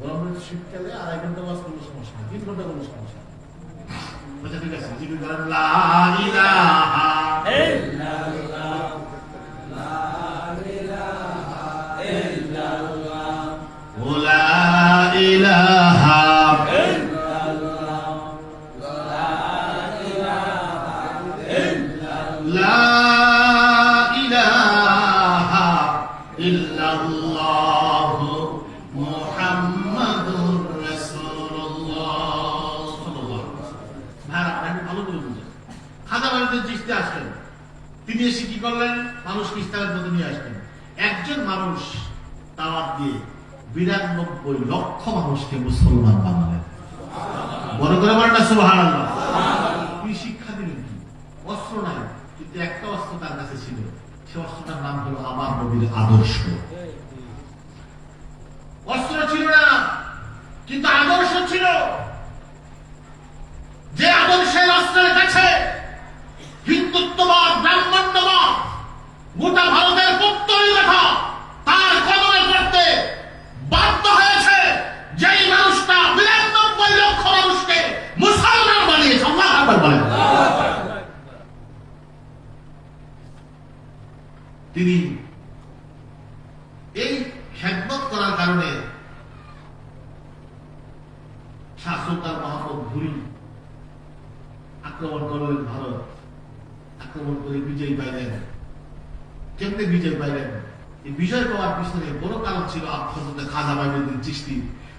[SPEAKER 1] গরমের শীতকালে 2.5 ঘন্টা ওয়াজ করলে সমস্যা নেই 3 ঘন্টা করলে সমস্যা নেই আচ্ছা ঠিক আছে জিকির করেন লা ইলাহা ইল্লাল্লাহ লা ইলাহা ইল্লাল্লাহ ওয়া লা ইলাহা তিনি এসে কি করলেন মানুষকে ইসলামের মধ্যে নিয়ে আসলেন একজন মানুষ দাওয়াত দিয়ে 92 লক্ষ মানুষকে মুসলমান বানালেন বড় করে বলেন না সুবহানাল্লাহ তিনি শিক্ষা দিলেন কি অস্ত্র নাই কিন্তু একটা অস্ত্র তার কাছে ছিল সে অস্ত্রটার নাম হলো আমার নবীর আদর্শ অস্ত্র ছিল না কিন্তু আদর্শ ছিল যে আদর্শের অস্ত্রের কাছে হিন্দুত্ববাদ ব্রাহ্মণ্যবাদ গোটা ভারতের পত্তলি কথা তার কদমে পড়তে বাধ্য হয়েছে যেই মানুষটা 92 লক্ষ মানুষকে মুসলমান বানিয়েছে আল্লাহু আকবার বলেন তিনি এই খেদমত করার কারণে শাহ সুলতান মাহমুদ ঘুরি আক্রমণ করলেন ভারত আক্রমণ করে বিজয় পাইলেন কেমনে বিজয় পাইলেন এই বিজয় পাওয়ার পিছনে বড় কারণ ছিল হযরত খাজা মাইনুদ্দিন চিশতি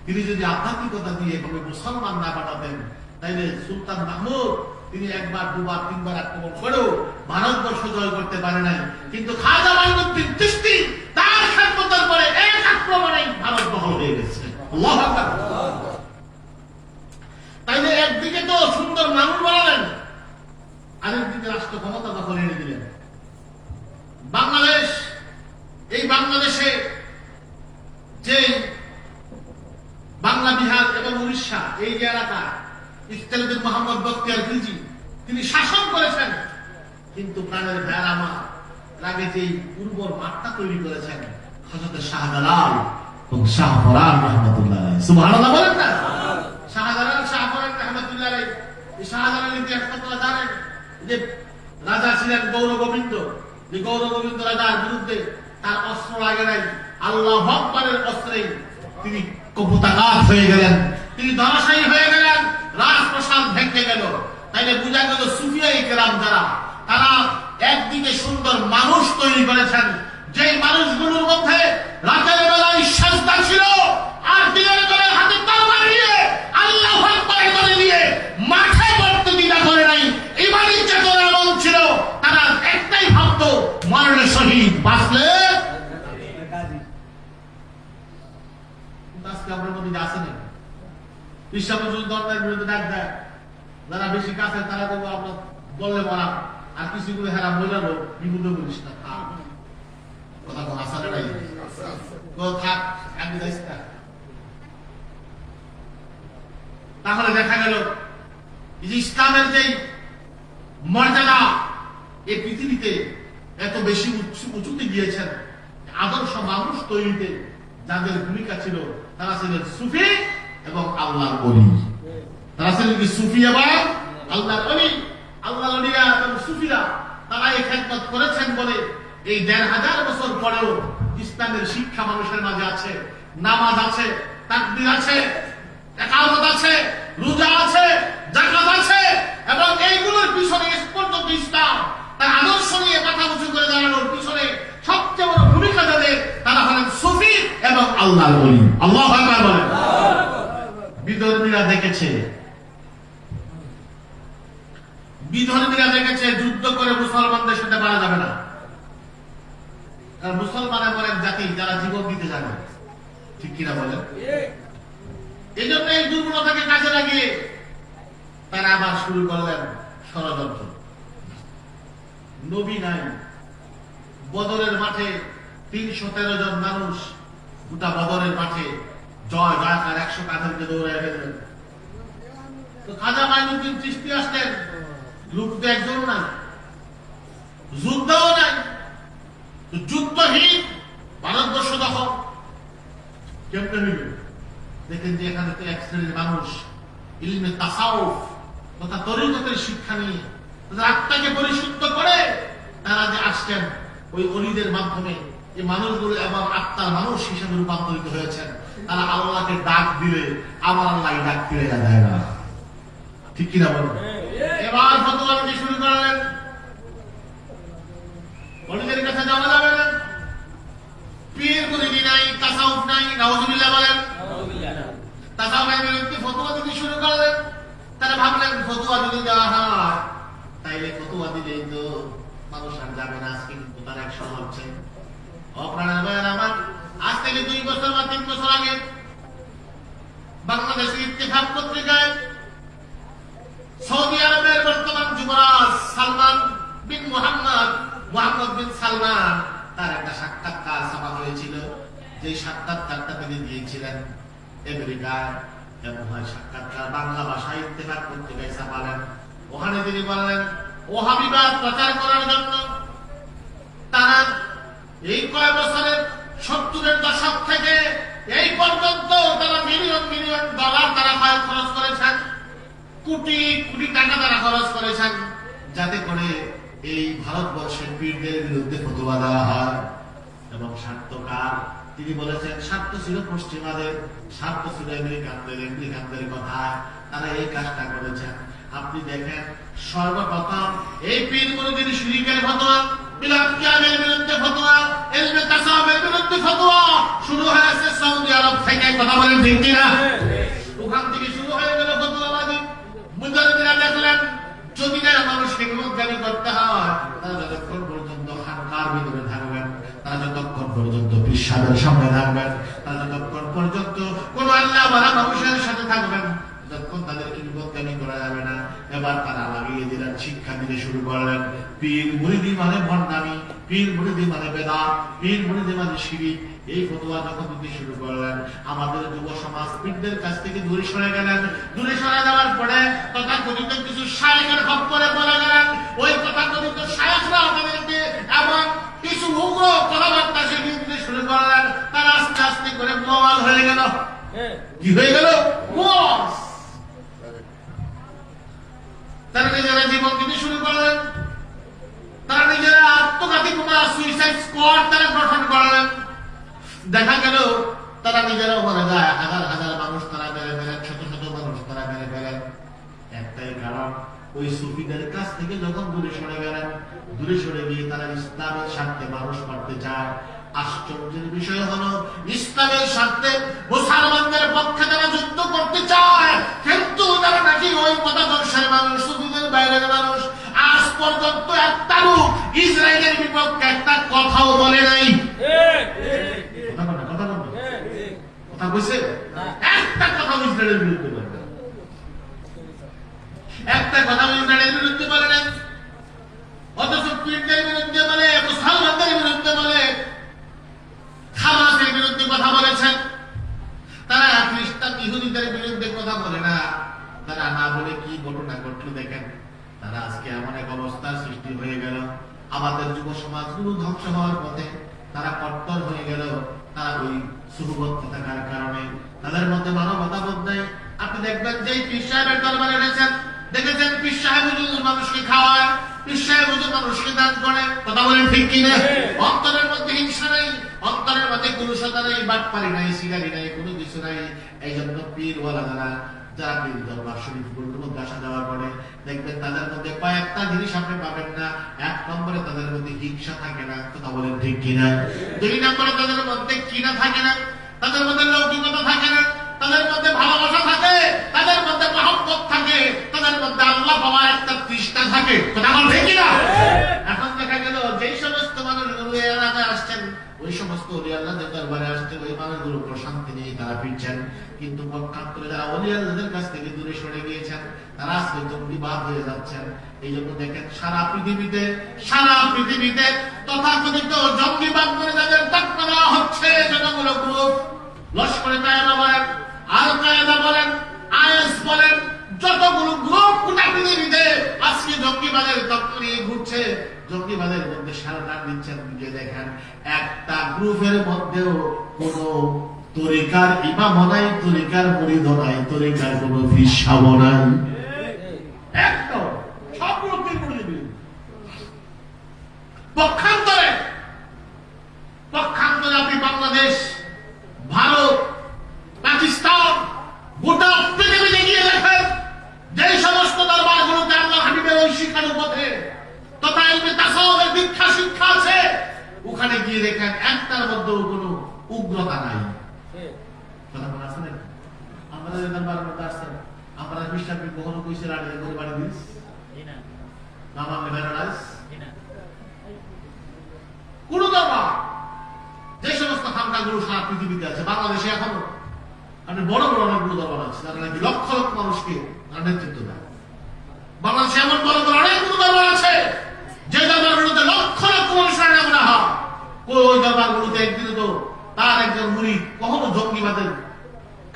[SPEAKER 1] তিনি যদি আধ্যাত্মিকতা দিয়ে এভাবে মুসলমান না পাঠাতেন তাইলে সুলতান মাহমুদ তিনি একবার দুবার তিনবার আক্রমণ করেও ভারতবর্ষ জয় করতে পারে নাই কিন্তু খাজা মাইনুদ্দিন চিশতি তার খেদমতের পরে এক আক্রমণেই ভারত দখল হয়ে গেছে আল্লাহু আকবার তাইলে একদিকে তো সুন্দর মানুষ বানালেন আরেকদিকে রাষ্ট্র ক্ষমতা দখল এনে দিলেন বাংলাদেশ এই বাংলাদেশে যে বাংলা বিহার এবং উড়িষ্যা এই যে এলাকা ইফতেখারউদ্দিন মোহাম্মদ বখতিয়ার খিলজি তিনি শাসন করেছেন কিন্তু প্রাণের ভাইয়ের আমার আগে যে উর্বর মাঠটা তৈরি করেছেন হযরত শাহজালাল এবং শাহফরান রাহমাতুল্লাহ আলাইহি সুবহানাল্লাহ বলেন না শাহজালাল শাহফরান রাহমাতুল্লাহ আলাইহি এই শাহজালাল ইতিহাস আপনারা জানেন যে রাজা ছিলেন গৌরগোবিন্দ যে গৌরগোবিন্দ রাজার বিরুদ্ধে তার অস্ত্র লাগে নাই আল্লাহু আকবারের অস্ত্রে তিনি কপুতাঘাত হয়ে গেলেন তিনি ধরাশায়ী হয়ে গেলেন রাজপ্রাসাদ ভেঙে গেল তাইলে বোঝা গেল সুফিয়ায়ে কেরাম যারা তারা একদিকে সুন্দর মানুষ তৈরি করেছেন যে মানুষগুলোর মধ্যে রাতের বেলায় সাজদা ছিল আর দিনের বেলায় হাতে তরবারি নিয়ে আল্লাহু আকবার বলে দিয়ে মাঠে পড়তে দ্বিধা করে নাই ইমানি চেতনা এমন ছিল তারা একটাই ভাবতো মরণে শহীদ বাঁচলে আজকে আপনার মধ্যে আছে না বিশ্বাবসুর দরকার বিরুদ্ধে ডাক দেয় যারা বেশি কাছে তারা দেবো আমরা বললে মরা আর কিছু করে হেরা বললেও বিপদে বলিস না কথা কোন আসারে নাই থাক আমি যাইস না তাহলে দেখা গেল যে ইসলামের যে মর্যাদা এই পৃথিবীতে এত বেশি উঁচুতে গিয়েছেন আদর্শ মানুষ তৈরিতে যাদের ভূমিকা ছিল তারা ছিলেন সুফি এবং আল্লাহর ওলি তারা ছিলেন কি সুফি এবং আল্লাহর ওলি আল্লাহর ওলিরা এবং সুফিরা তারা এই খেদমত করেছেন বলে এই ১৫০০ বছর পরেও ইসলামের শিক্ষা মানুষের মাঝে আছে, নামাজ আছে, তাকবীর আছে, ইকামত আছে, রোজা আছে, যাকাত আছে, এবং এইগুলোর পিছনে পর্যন্ত ইসলাম তার আদর্শ নিয়ে মাথা উঁচু করে দাঁড়ানোর পিছনে সবচেয়ে বড় ভূমিকা যাদের, তারা হলেন সুফি এবং আল্লাহর ওলি। আল্লাহু আকবার বলেন। বিধর্মীরা দেখেছে, যুদ্ধ করে মুসলমানদের সাথে পারা যাবে না। কারণ মুসলমান এমন এক জাতি যারা জীবন দিতে জানে, ঠিক কিনা বলেন? এই জন্য এই দুর্বলতাকে কাজে লাগিয়ে তারা আবার শুরু করলেন ষড়যন্ত্র। নবী নাই, বদরের মাঠে ৩১৩ জন মানুষ গোটা বদরের মাঠে জয় জয়কার ১০০ কাঁধে দৌড়ে গেলেন। তো খাজা মাইনুদ্দিন চিশতি আসলেন, লোক তো একজন নাই, যুদ্ধও নাই, যুদ্ধহীন ভারতবর্ষ দখল কেমনে হইবে? দেখেন যে এখানে তো এক শ্রেণীর মানুষ ইলমে তাসাউফ তথা তরিকতের শিক্ষা নিয়ে তাদের আত্মাকে পরিশুদ্ধ করে তারা যে আসছেন, ওই অলিদের মাধ্যমে এই মানুষগুলো এবং আত্মার মানুষ হিসেবে রূপান্তরিত হয়েছেন। তারা আল্লাহকে ডাক দিলে আমার আল্লাহ ডাক ফিরে দেয় না, ঠিক কিনা বলেন? এবার ফতোয়া দিতে শুরু করলেন, অলিদের কাছে যাওয়া যাবে না, পীর মুরিদি নাই, তাসাউফ নাই, নাউজুবিল্লাহ বলেন। তাসাউফের বিরুদ্ধে ফতোয়া দিতে শুরু করলেন। তারা ভাবলেন ফতোয়া যদি দেওয়া হয় তাইলে ফতোয়া দিলেই তো মানুষ আর যাবে না। আজকে কিন্তু তার একশো হচ্ছে অপ্রাণের বয়ান আমার। আজ থেকে ২ বছর বা ৩ বছর আগে বাংলাদেশের ইত্তেফাক পত্রিকায় সৌদি আরবের বর্তমান যুবরাজ সালমান বিন মোহাম্মদ বিন সালমান, তার একটা সাক্ষাৎকার ছাপা হয়েছিল। যে সাক্ষাৎকারটা তিনি দিয়েছিলেন আমেরিকায়, এবং সাক্ষাৎকার বাংলা ভাষায় ইত্তেফাক পত্রিকায় ছাপালেন। ওখানে তিনি বললেন ওহাবিবাদ প্রচার করার জন্য তারা এই কয় বছরের ৭০-এর দশক থেকে এই পর্যন্ত তারা মিলিয়ন মিলিয়ন ডলার তারা খরচ করেছেন, কোটি কোটি টাকা তারা খরচ করেছেন, যাতে করে এই ভারতবর্ষের পীরদের বিরুদ্ধে ফতোয়া দেওয়া হয়। এবং স্বার্থকার, তিনি বলেছেন স্বার্থ ছিল পশ্চিমাদের, স্বার্থ ছিল আমেরিকানদের কথা, তারা এই কাজটা করেছেন। আপনি দেখেন সর্বপ্রথম এই পীর মুরিদের শিরকের ফতোয়া, বিলাত কিয়ামের বিরুদ্ধে ফতোয়া, ইলমে তাসাউফের বিরুদ্ধে ফতোয়া শুরু হয়েছে সৌদি আরব থেকে। কথা বলেন ঠিক কিনা? ওখান থেকে শুরু হয়ে গেল ফতোয়াবাদী। মুজাহিদরা দেখলেন যদি না মানুষকে বিমুখগামী করতে হয়, তারা যতক্ষণ পর্যন্ত খানকার ভিতরে থাকবেন, তারা যতক্ষণ পর্যন্ত পীর সাহেবের সামনে থাকবেন, তারা যতক্ষণ পর্যন্ত কোন আল্লাহ ওয়ালা মানুষের সাথে থাকবেন, যতক্ষণ তাদেরকে বিমুখগামী করা যাবে না। এবার তারা লাগিয়ে দিলেন, শিক্ষা দিতে শুরু করলেন পীর মুরিদি মানে ভণ্ডামি, পীর মুরিদি মানে বেদাত, পীর মুরিদি মানে শিরক। এই ফতোয়া যখন দিতে শুরু করলেন, আমাদের যুব সমাজ পীরদের কাছ থেকে দূরে সরে গেলেন। দূরে সরে যাওয়ার পরে তথাকথিত কিছু শায়েখের খপ্পরে পড়ে গেলেন। ওই তথাকথিত শায়েখরা তাদেরকে এমন কিছু উগ্র কথাবার্তা শিখিয়ে দিতে শুরু করলেন, তারা আস্তে আস্তে করে মোয়াল হয়ে গেল। কি হয়ে গেল? মোয়াল। তারা নিজেরা জীবন দিতে শুরু করলেন, তারা নিজেরা আত্মঘাতী সুইসাইড স্কোয়াড তারা গঠন করলেন। দেখা গেল তারা নিজেরাও মরে যায়, হাজার হাজার মানুষ তারা মেরে ফেলেন, শত শত মানুষ তারা মেরে ফেলেন। একটাই কারণ, ওই সুফিদের কাছ থেকে যখন দূরে সরে গেলেন, দূরে সরে গিয়ে তারা ইসলামের স্বার্থে মানুষ মারতে চায়। আশ্চর্যের বিষয় হলো ইসলামের স্বার্থে মুসলমানদের পক্ষে তারা যুদ্ধ করতে চায়, কিন্তু তারা নাকি ওই মতাদর্শের মানুষ, সুফিদের বাইরের মানুষ। আজ পর্যন্ত একটা লোক ইসরায়েলের বিপক্ষে একটা কথাও বলে নাই। কথা বলছে একটা কথা ইসরায়েলের বিরুদ্ধে বলে, একটা কথা ইসরায়েলের বিরুদ্ধে বলে না। অথচ পীরদের বিরুদ্ধে বলে, মুসলমানদের বিরুদ্ধে বলে, হামাসের বিরুদ্ধে কথা বলেছেন। তারা খ্রিস্টান ইহুদিদের বিরুদ্ধে কথা বলে না। তারা না বলে কি ঘটনা ঘটলো দেখেন। তারা আজকে এমন এক অবস্থার সৃষ্টি হয়ে গেল, আমাদের যুব সমাজগুলো ধ্বংস হওয়ার পথে। তারা কট্টর হয়ে গেল, তারা ওই সুবদ্ধ থাকার কারণে তাদের মধ্যে মানবতাবোধ নেই। আপনি দেখবেন যে পীর সাহেবের দরবারে এনেছেন, দেখেছেন পীর সাহেব মানুষকে খাওয়ায়, বিশ্বায় বুঝে মানুষকে দান করে। কথা বলেন ঠিক কিনা? অন্তরের মধ্যে হিংসা নাই, অন্তরের মধ্যে কুলুষতা নাই, বাটপারি নাই, সিগারি নাই, কোনো কিছু নাই। এই জন্য পীরওয়ালা যারা পীর দরবার শরীফ গুলোর মধ্যে আসা যাওয়া করে, দেখবেন তাদের মধ্যে কয়েকটা জিনিস আপনি পাবেন না। এক নম্বরে তাদের মধ্যে হিংসা থাকে না। কথা বলেন ঠিক কিনা? দুই নম্বরে তাদের মধ্যে কিনা থাকে না, তাদের মধ্যে লৌকিকতা থাকে না, তাদের মধ্যে ভালোবাসা থাকে, তাদের মধ্যে মহব্বত থাকে, তাদের মধ্যে আল্লাহ পাওয়ার একটা তৃষ্ণা থাকে। কথা বলেন ঠিক কিনা? এখন দেখা গেল যেই সমস্ত মানুষগুলো এই এলাকায় আসছেন, ওই সমস্ত ওলি আল্লাহদের দরবারে আসছে, ওই মানুষগুলো প্রশান্তি নিয়ে তারা ফিরছেন। কিন্তু পক্ষান্তরে যারা ওলি আল্লাহদের কাছ থেকে দূরে সরে গিয়েছেন, তারা আজকে জঙ্গিবাদ হয়ে যাচ্ছেন। এই জন্য দেখেন সারা পৃথিবীতে তথাকথিত জঙ্গিবাদ করে যাদের তকমা দেওয়া হচ্ছে, যতগুলো গ্রুপ, লস্করে তাইবা বলেন, আল কায়েদা বলেন, আইএস বলেন, যতগুলো গ্রুপ গোটা পৃথিবীতে আজকে জঙ্গিবাদের তকমা নিয়ে ঘুরছে, জঙ্গিবাদের মধ্যে সারদার দিচ্ছেন। যে দেখেন একটা গ্রুপের মধ্যেও কোন তরিকার ইমাম নাই, তরিকার মুরিদ নাই, তরিকার কোন ফিসাব নাই, একদম সব গ্রুপের মুরিদ। পক্ষান্তরে আপনি বাংলাদেশ, ভারত, পাকিস্তান, গোটা পৃথিবীতে গিয়ে দেখেন যে সমস্ত দরবারগুলোতে আল্লাহ হাবিবের ওই শিক্ষার পথে তথা ইলমে তাসাউফের দীক্ষা শিক্ষা আছে, ওখানে গিয়ে দেখেন একটার মধ্যেও কোনো উগ্রতা নাই। কথা বলা আছে না? আমরা যে দরবারের মধ্যে আসছেন, আমরা বিশ্বাসী কখনো কইছে রাড়ি করে বাড়ি দিস না, মানলে বেড়াস কোন দরবার, যে সমস্ত খানকাগুলো সারা পৃথিবীতে আছে, বাংলাদেশে এখনো আপনি বড় বড় অনেকগুলো দরবার আছে যারা নাকি লক্ষ লক্ষ মানুষকে নেতৃত্ব দেয়। বাংলাদেশে এমন বড় বড় অনেকগুলো দরবার আছে যে দরবারগুলোতে লক্ষ লক্ষ মানুষের নাম রাখা। ওই দরবারগুলোতে একদিন তো তার একজন মুরিদ কখনো জঙ্গিবাদের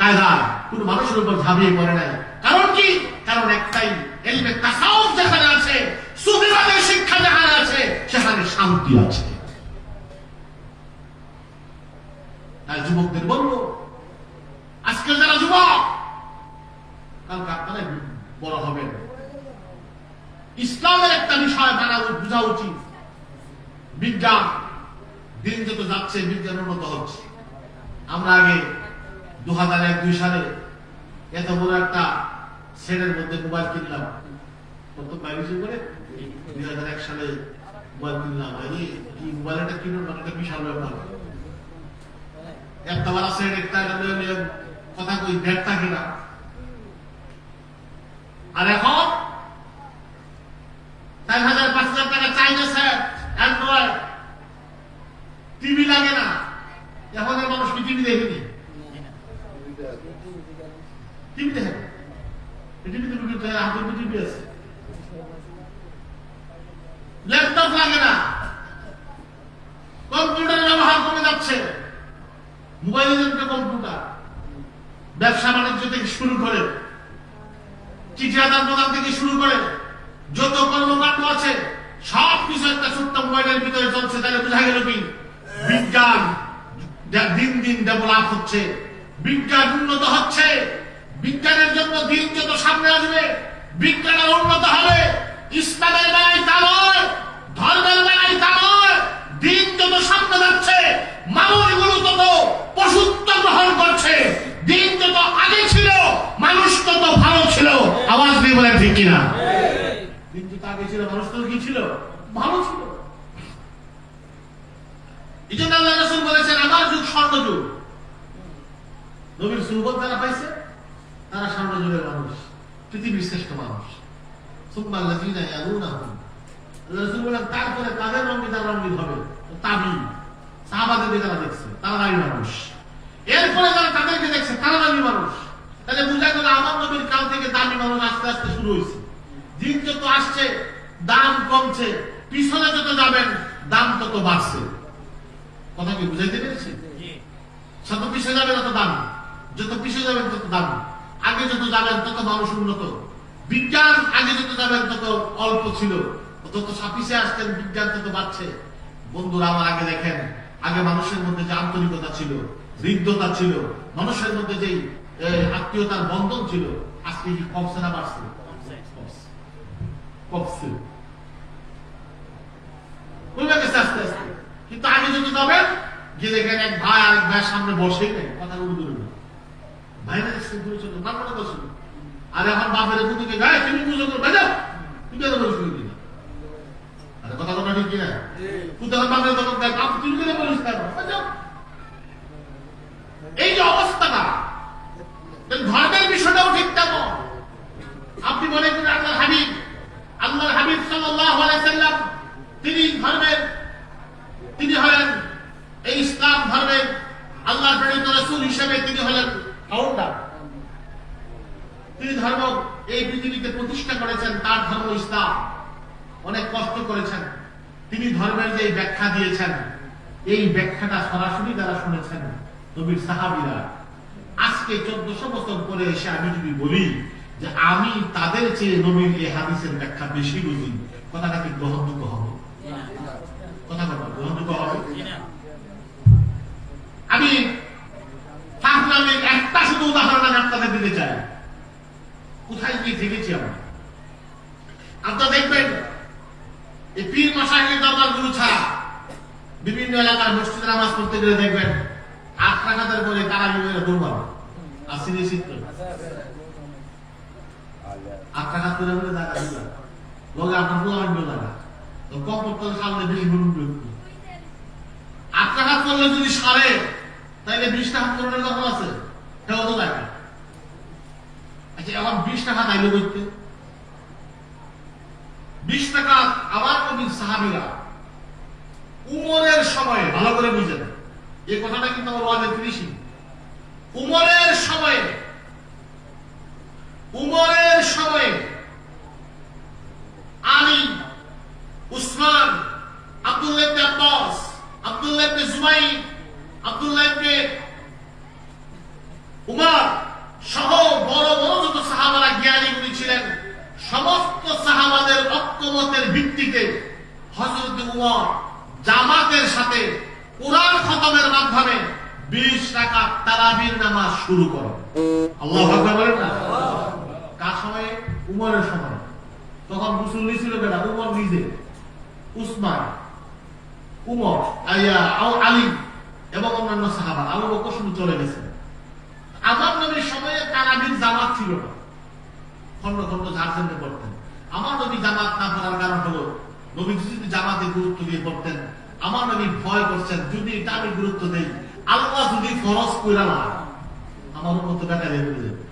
[SPEAKER 1] কায়দায় কোন মানুষের উপর ঝাঁপিয়ে পড়ে নাই। কারণ কি? কারণ একটাই, ইলমে তাসাউফ যেখানে আছে, সুফিবাদের শিক্ষা যেখানে আছে, সেখানে শান্তি আছে। তাই যুবকদের বলবো, আজকে যারা যুবক, কালকে আপনারা বড় হবেন, ইসলামের একটা বিষয় বোঝা উচিত। বিজ্ঞান দিন যত যাচ্ছে, বিজ্ঞান উন্নত হচ্ছে। আমরা আগে 2001-2 সালে এত বড় একটা সেটের মধ্যে মোবাইল কিনলাম, কত বাইরে করে 2001 সালে মোবাইল কিনলাম। কি মোবাইলটা কিনুন, একটা বিশাল ব্যাপার। একটা বড় সেট, একটা কথা কই ব্যাগটা কিনা। আর এখন 4,000-5,000 টাকা চাইনা সেট, অ্যান্ড্রয়েড টিভি লাগে না। এখন মানুষ কি টিভি দেখেনি? টিভি দেখে, টিভিতে হাতে টিভি আছে, ল্যাপটপ লাগে না, কম্পিউটার ব্যবহার করে যাচ্ছে, মোবাইলের কম্পিউটার, ব্যবসা বাণিজ্য থেকে শুরু করে, চিঠি আদান প্রদান থেকে শুরু করে যত কর্মকাণ্ড আছে সব কিছু একটা ছোট্ট মোবাইলের ভিতরে চলছে। তাহলে বোঝা গেল কি? বিজ্ঞান দিন দিন ডেভেলপ হচ্ছে, বিজ্ঞান উন্নত হচ্ছে। বিজ্ঞানের জন্য দিন যত সামনে আসবে, বিজ্ঞান উন্নত হবে। ইসলামের বেলায় তা নয়, ধর্মের বেলায় তা নয়। দিন যত সামনে যাচ্ছে, মানুষগুলো তত পশুত্ব গ্রহণ করছে। দিন যত আগে ছিল, মানুষ তত ভালো ছিল। আওয়াজ দিয়ে বলেন ঠিক কিনা? দিন যত আগে ছিল, মানুষ তত কি ছিল? ভালো ছিল। এই জন্য আল্লাহ রাসূল বলেছেন, আমার যুগ স্বর্ণযুগ। নবীর সুহবত যারা পাইছে তারা স্বর্ণযুগের মানুষ, পৃথিবীর শ্রেষ্ঠ মানুষ। সুম্মা আল্লাযীনা ইয়ালুনাহুম, আল্লাহ রাসূল বলেন তারপরে তাদের রঙ্গিদার রঙ্গিন হবে তাবি, সাহাবাদেরকে যারা দেখছে তারা দামি মানুষ। এরপরে যারা তাদেরকে দেখছে তারা দামি মানুষ। তাহলে বুঝা গেল আমার নবীর কাল থেকে দামি মানুষ আস্তে আস্তে শুরু হয়েছে। দিন যত আসছে দাম কমছে, পিছনে যত যাবেন দাম তত বাড়ছে। কথা কি বুঝাইতে পেরেছি? যত পিছিয়ে যাবেন তত দাম, যত পিছিয়ে যাবেন তত দাম। আগে যত যাবেন তত মানুষ উন্নত। বিজ্ঞান আগে যত যাবেন তত অল্প ছিল, তত পিছিয়ে আসতেন, বিজ্ঞান তত বাড়ছে। বন্ধুরা আমার, আগে দেখেন, আগে মানুষের মধ্যে যে আন্তরিকতা ছিল, হৃদ্যতা ছিল, মানুষের মধ্যে যে আত্মীয়তার বন্ধন ছিল, আজকে কি কমছে না বাড়ছে? কমছে। বলবে গেছে আস্তে আস্তে। কিন্তু আগে যদি যাবেন গিয়ে দেখেন এক ভাই আরেক ভাইয়ের সামনে বসেই নেই, কথা বলে দূরে না, ভাইরা দেখছেন দূরে চলে না মনে করছিল। আর এখন বাপের বুদিকে গায়ে তুমি বুঝো করবে যাও, তুমি কেন বলিস না? আরে কথা কথা ঠিক কিনা? তুই তখন বাপের তখন বাপ তুমি কেন বলিস না? যাও। এই যে অবস্থাটা, ধর্মের বিষয়টাও ঠিক তেমন। আপনি মনে করেন আল্লাহর হাবিব সাল্লাল্লাহু আলাইহি সাল্লাম তিনি হলেন এই ইসলাম ধর্মের আল্লাহর প্রেরিত রাসূল হিসেবে তিনি হলেন ফাউন্ডার। তিনি ধর্ম এই পৃথিবীতে প্রতিষ্ঠা করেছেন, তার ধর্ম ইসলাম। অনেক কষ্ট করেছেন। তিনি ধর্মের যে ব্যাখ্যা দিয়েছেন, এই ব্যাখ্যাটা সরাসরি যারা শুনেছেন নবীর সাহাবীরা, আজকে 1400 বছর পরে এসে আমি যদি বলি যে আমি তাদের চেয়ে নবীর এই হাদিসের ব্যাখ্যা বেশি বুঝি, কথাটা কি গ্রহণযোগ্য হবে? কথা বলা গ্রহণযোগ্য হবে? আমি ফাহনামের একটা শুধু উদাহরণ আমি আপনাদের দিতে চাই। কোথায় গিয়ে থেকেছি আমরা? আপনারা দেখবেন এই পীর মাশায়েখের দরবারগুলো ছাড়া বিভিন্ন এলাকার মসজিদে নামাজ পড়তে গেলে দেখবেন 8 রাকাতের পরে তারা বিভিন্ন দৌড়াবে। আসিনি চিত্র 8 রাকাত করে বলে জায়গা দিল লোক আপনার পুলান দিল জায়গা তো কম করতে সামনে বেশি গুণ করতে 8 রাকাত করলে যদি সারে তাইলে 20 টাকা করণের কথা আছে, সেও তো লাগে। আচ্ছা এখন 20 টাকা তাইলে করতে 20 টাকা আমার নবীর সাহাবীরা উমরের সময়ে, ভালো করে বুঝেন এই কথাটা কিন্তু আমার ওয়াজে ফিনিশিং, উমরের সময়ে আলী, উসমান, আব্দুল্লাহ ইবনে আব্বাস, আব্দুল্লাহ ইবনে জুবাইর, আব্দুল্লাহ ইবনে উমর সহ বড় বড় যত সাহাবারা জ্ঞানীগুলি ছিলেন, সমস্ত সাহাবাদের ঐক্যমতের ভিত্তিতে হযরত উমর জামাতের সাথে কুরআন খতমের মাধ্যমে 20 রাকাত তারাবির নামাজ শুরু করেন। আল্লাহু আকবার বলেন না? কার সময়ে? উমরের সময়। তখন মুসল্লি ছিল বেটা উমর নিজে, উসমান, উমর, আলী এবং অন্যান্য সাহাবা। আবু বকর শুধু চলে গেছে। আমার নবীর সময়ে তারাবির জামাত ছিল না, খন্ড খন্ড ঝাড়খণ্ডে পড়তেন। আমার নবী জামাত না পড়ার কারণ হলো নবী যদি জামাতে গুরুত্ব দিয়ে পড়তেন, আমার নবী ভয় করছেন যদি এটা আমি গুরুত্ব দেই, আল্লাহ যদি ফরজ কইরা না আমার মতো দেখা দিয়ে বলে দেবে,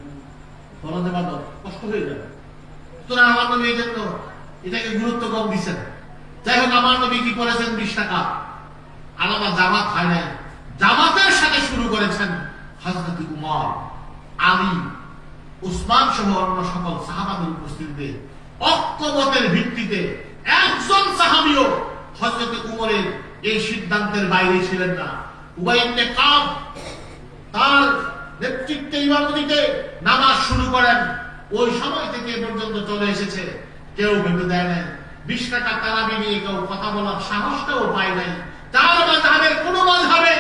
[SPEAKER 1] ফরজে বাদত কষ্ট হয়ে যাবে। সুতরাং আমার নবী এই জন্য এটাকে গুরুত্ব কম দিচ্ছেন। যাই হোক, আমার নবী কি করেছেন? 20 টাকা আলাদা জামাত হয় নাই, জামাতের সাথে শুরু করেছেন হযরত উমর, আলী, উসমান সহ অন্য সকল সাহাবাদের উপস্থিতিতে ঐক্যমতের ভিত্তিতে। একজন সাহাবীও হযরত উমরের এই সিদ্ধান্তের বাইরে ছিলেন না। উবাই ইবনে কাব তার নেতৃত্বে ইমামতিতে নামাজ শুরু করেন। ওই সময় থেকে পর্যন্ত চলে এসেছে, কেউ ভেবে দেয় নাই। 20 টাকা তারাবি নিয়ে কেউ কথা বলার সাহসটাও পায় নাই। চার মাযহাবের কোন মাযহাবে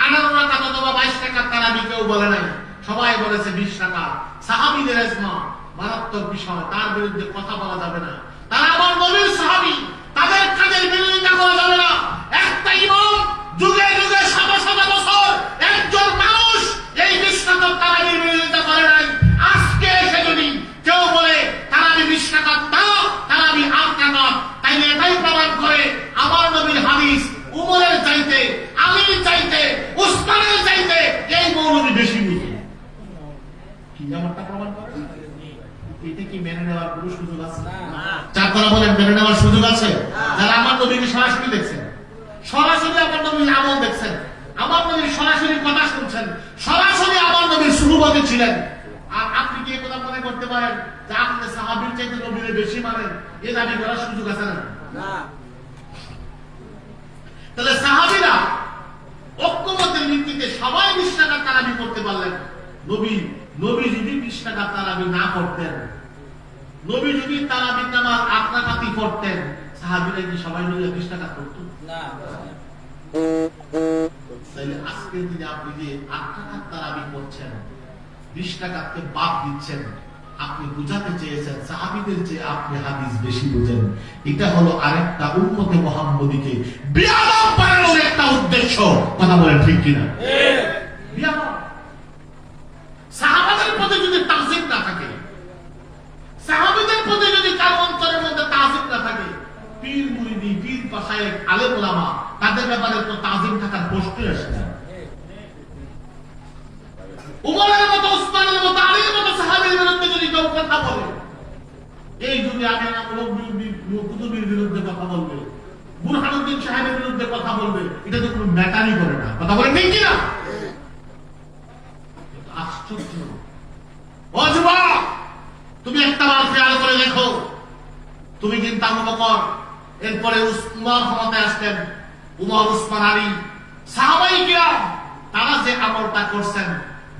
[SPEAKER 1] 18 টাকা অথবা 22 টাকা তারাবি কেউ বলে নাই। সবাই বলেছে 20 টাকা। সাহাবীদের ইজমা, মারাত্মক বিষয়, তার বিরুদ্ধে কথা বলা যাবে না। তারা আমার নবীর সাহাবী, তাদের কাজের বিরোধিতা করা যাবে না। একটা ইমাম যুগে যুগে শত শত বছর একজন মানুষ এই 20 টাকা তারাবির বিরোধিতা করে নাই। আজকে এসে যদি কেউ বলে তারাবি 20 টাকা না, তারাবি 8 টাকা, তাইলে এটাই প্রমাণ করে আমার নবীর হাদিস উমরের চাইতে, আলীর চাইতে, উসমানের চাইতে এই মৌলবী বেশি বুঝে। কি যেমনটা প্রমাণ করে? এটা কি মেনে নেওয়ার কোনো সুযোগ আছে? চাকরা বলেন মেনে নেওয়ার সুযোগ আছে? যারা আমার নবীকে সরাসরি দেখছেন, সরাসরি আমার নবীর আমল দেখছেন, আমার নবীর সরাসরি কথা শুনছেন, সরাসরি আমার নবীর সুহবতে ছিলেন, আর আপনি কি কথা মনে করতে পারেন যে আপনি সাহাবীর চাইতে নবীরে বেশি মানেন? এ দাবি করার সুযোগ আছে না? তাহলে সাহাবীরা ঐক্যমতের ভিত্তিতে সবাই 20 টাকা তারাবি করতে পারলেন। নবী যদি 20 টাকা তারাবি না করতেন, নবী যদি তারাবির নামাজ 8 রাকাতই পড়তেন, সাহাবীরা কি সবাই মিলে 20 টাকা করত না? তাহলে আজকে যদি আপনি যে 8 টাকা তারাবি করছেন, 20 টাকাকে বাদ দিচ্ছেন, আপনি বুঝাতে চেয়েছেন সাহাবীদের চেয়ে আপনি হাদিস বেশি বুঝেন। এটা হলো আরেকটা উম্মতে মুহাম্মদীকে বিয়াদব বানানোর একটা উদ্দেশ্য। কথা বলেন ঠিক কিনা? বিয়াদব। সাহাবাদের প্রতি যদি তাজিম না থাকে, সাহাবীদের প্রতি যদি কারো অন্তরের মধ্যে তাজিম না থাকে, পীর মুরিদি, পীর মাশায়েখ, আলেম ওলামা তাদের ব্যাপারে তো তাজিম থাকার প্রশ্নই আসে না। উমরের মতো, উসমানের মতো, আলীর মতো সাহাবীর বিরুদ্ধে যদি কেউ কথা বলে, এই যুগে আমিনা কুতুবীর বিরুদ্ধে কথা বলবে, বুরহানুদ্দিন সাহেবের বিরুদ্ধে কথা বলবে, এটা তো কোনো ম্যাটারই করে না। কথা বলে ঠিক কিনা? আশ্চর্য। ও যুবক, তুমি একটা বার খেয়াল করে দেখো, তুমি কিন্তু আবু বকর, এরপরে উমর ক্ষমতায় আসলেন, উমর, উসমান, আলী, সাহাবায়ে কিরাম, তারা যে আমলটা করছেন,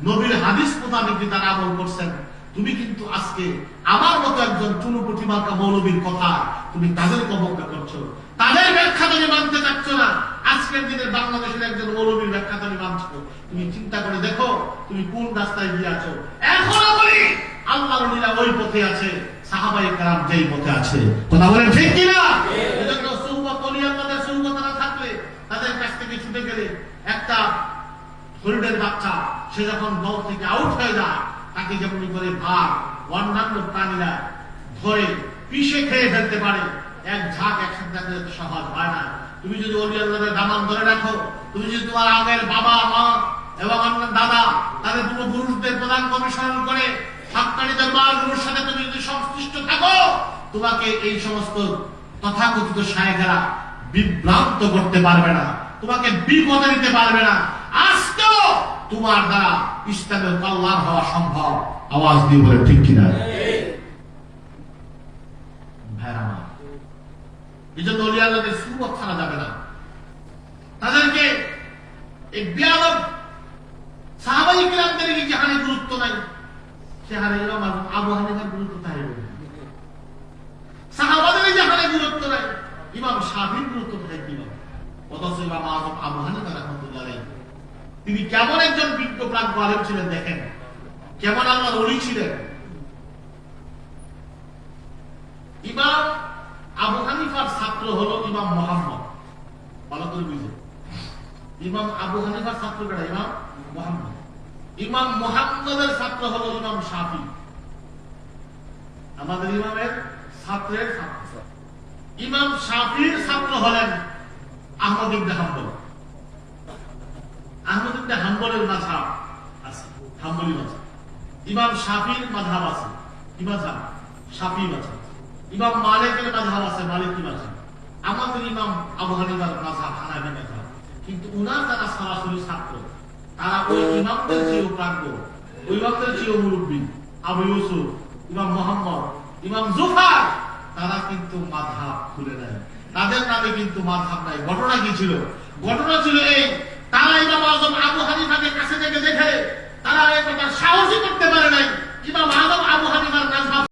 [SPEAKER 1] নবীর হাদিস মোতাবেক তারা আমল করছেন। তুমি কিন্তু আজকে আমার মতো একজন চুনুপুটি মার্কা মৌলবীর কথা তুমি তাদের অবজ্ঞা করছো, তাদের ব্যাখ্যা তুমি মানতে চাচ্ছ না। আজকের দিনের বাংলাদেশের একজন মৌলবীর ব্যাখ্যা তুমি মানছো। তুমি চিন্তা করে দেখো তুমি কোন রাস্তায় গিয়ে আছো। এখনো বলি আল্লাহর লীলা ওই পথে আছে, সাহাবায়ে কেরাম যেই পথে আছে। কথা বলেন ঠিক কিনা? এজন্য সুহবত ওলিয়াল্লাহদের সুহবত না থাকলে, তাদের কাছ থেকে ছুটে গেলে, একটা হরিণের বাচ্চা সে যখন দল থেকে আউট হয়ে যায়, তাকে যেমন করে ভাগ অন্যান্য প্রাণীরা ধরে পিষে খেয়ে ফেলতে পারে, এক ঝাঁক একসাথে সহজ হয় না। তুমি যদি ওলি আল্লাহর দামান ধরে রাখো, তুমি যদি তোমার আগের বাবা মা এবং আপনার দাদা তাদের পূর্বপুরুষদের প্রধান অনুসরণ করে হাক্কানি দরবারগুলোর সাথে তুমি যদি সংশ্লিষ্ট থাকো, তোমাকে এই সমস্ত তথাকথিত শায়েখেরা বিভ্রান্ত করতে পারবে না, তোমাকে বিপদে দিতে পারবে না। আজকেও তোমার দ্বারা ইসলামের কল্যাণ হওয়া সম্ভব। আওয়াজ দিয়ে বলে ঠিক কিনা? এই জন্য ওলি আল্লাহদের সুবত ছাড়া যাবে না। তাদেরকে এই বিয়াদব সাহাবায়ে কিরামদের যেখানে গুরুত্ব নাই, সেখানে ইমাম আবু হানিফার গুরুত্ব থাকবে। সাহাবাদের যেখানে গুরুত্ব নাই, ইমাম শাফির গুরুত্ব থাকবে। অথচ ইমাম আযম আবু হানিফা রাহমাতুল্লাহ আলাইহি তিনি কেমন একজন বিজ্ঞ প্রাজ্ঞ আলেম ছিলেন, দেখেন কেমন আল্লাহর ওলি ছিলেন। ইমাম আবু হানিফার ছাত্র হলো ইমাম মুহাম্মদ। ভালো করে বুঝুন, ইমাম আবু হানিফার ছাত্র কারা? ইমাম মুহাম্মদ। ইমাম মুহাম্মদের ছাত্র হলো ইমাম শাফি, আমাদের ইমামের ছাত্রের ছাত্র। ইমাম শাফির ছাত্র হলেন আহমদ ইবনে হাম্বল। আহমদ ইবনে হাম্বলের মাযহাব আছে, হাম্বলি মাযহাব। ইমাম শাফির মাযহাব আছে, কি মাযহাব? শাফি মাযহাব। ইমাম মালিকের মাযহাব আছে, মালিকি মাযহাব। আমাদের ইমাম আবু হানিফার মাযহাব হানাফি মাযহাব। কিন্তু উনার যারা সরাসরি ছাত্র, তারা ওই ইমামদের চেয়েও প্রাজ্ঞ, ওই ইমামদের চেয়েও মুরব্বী, আবু ইউসুফ, ইমাম মুহাম্মদ, ইমাম জুফার, তারা কিন্তু মাযহাব খুলে নেয়। তাদের নামে কিন্তু মাযহাব নাই। ঘটনা কি ছিল? ঘটনা ছিল এই, তারা ইমাম আযম আবু হানিফাকে কাছে থেকে দেখে তারা এই কথা সাহসী করতে পারে নাই। ইমাম আযম আবু হানিফার মাযহাব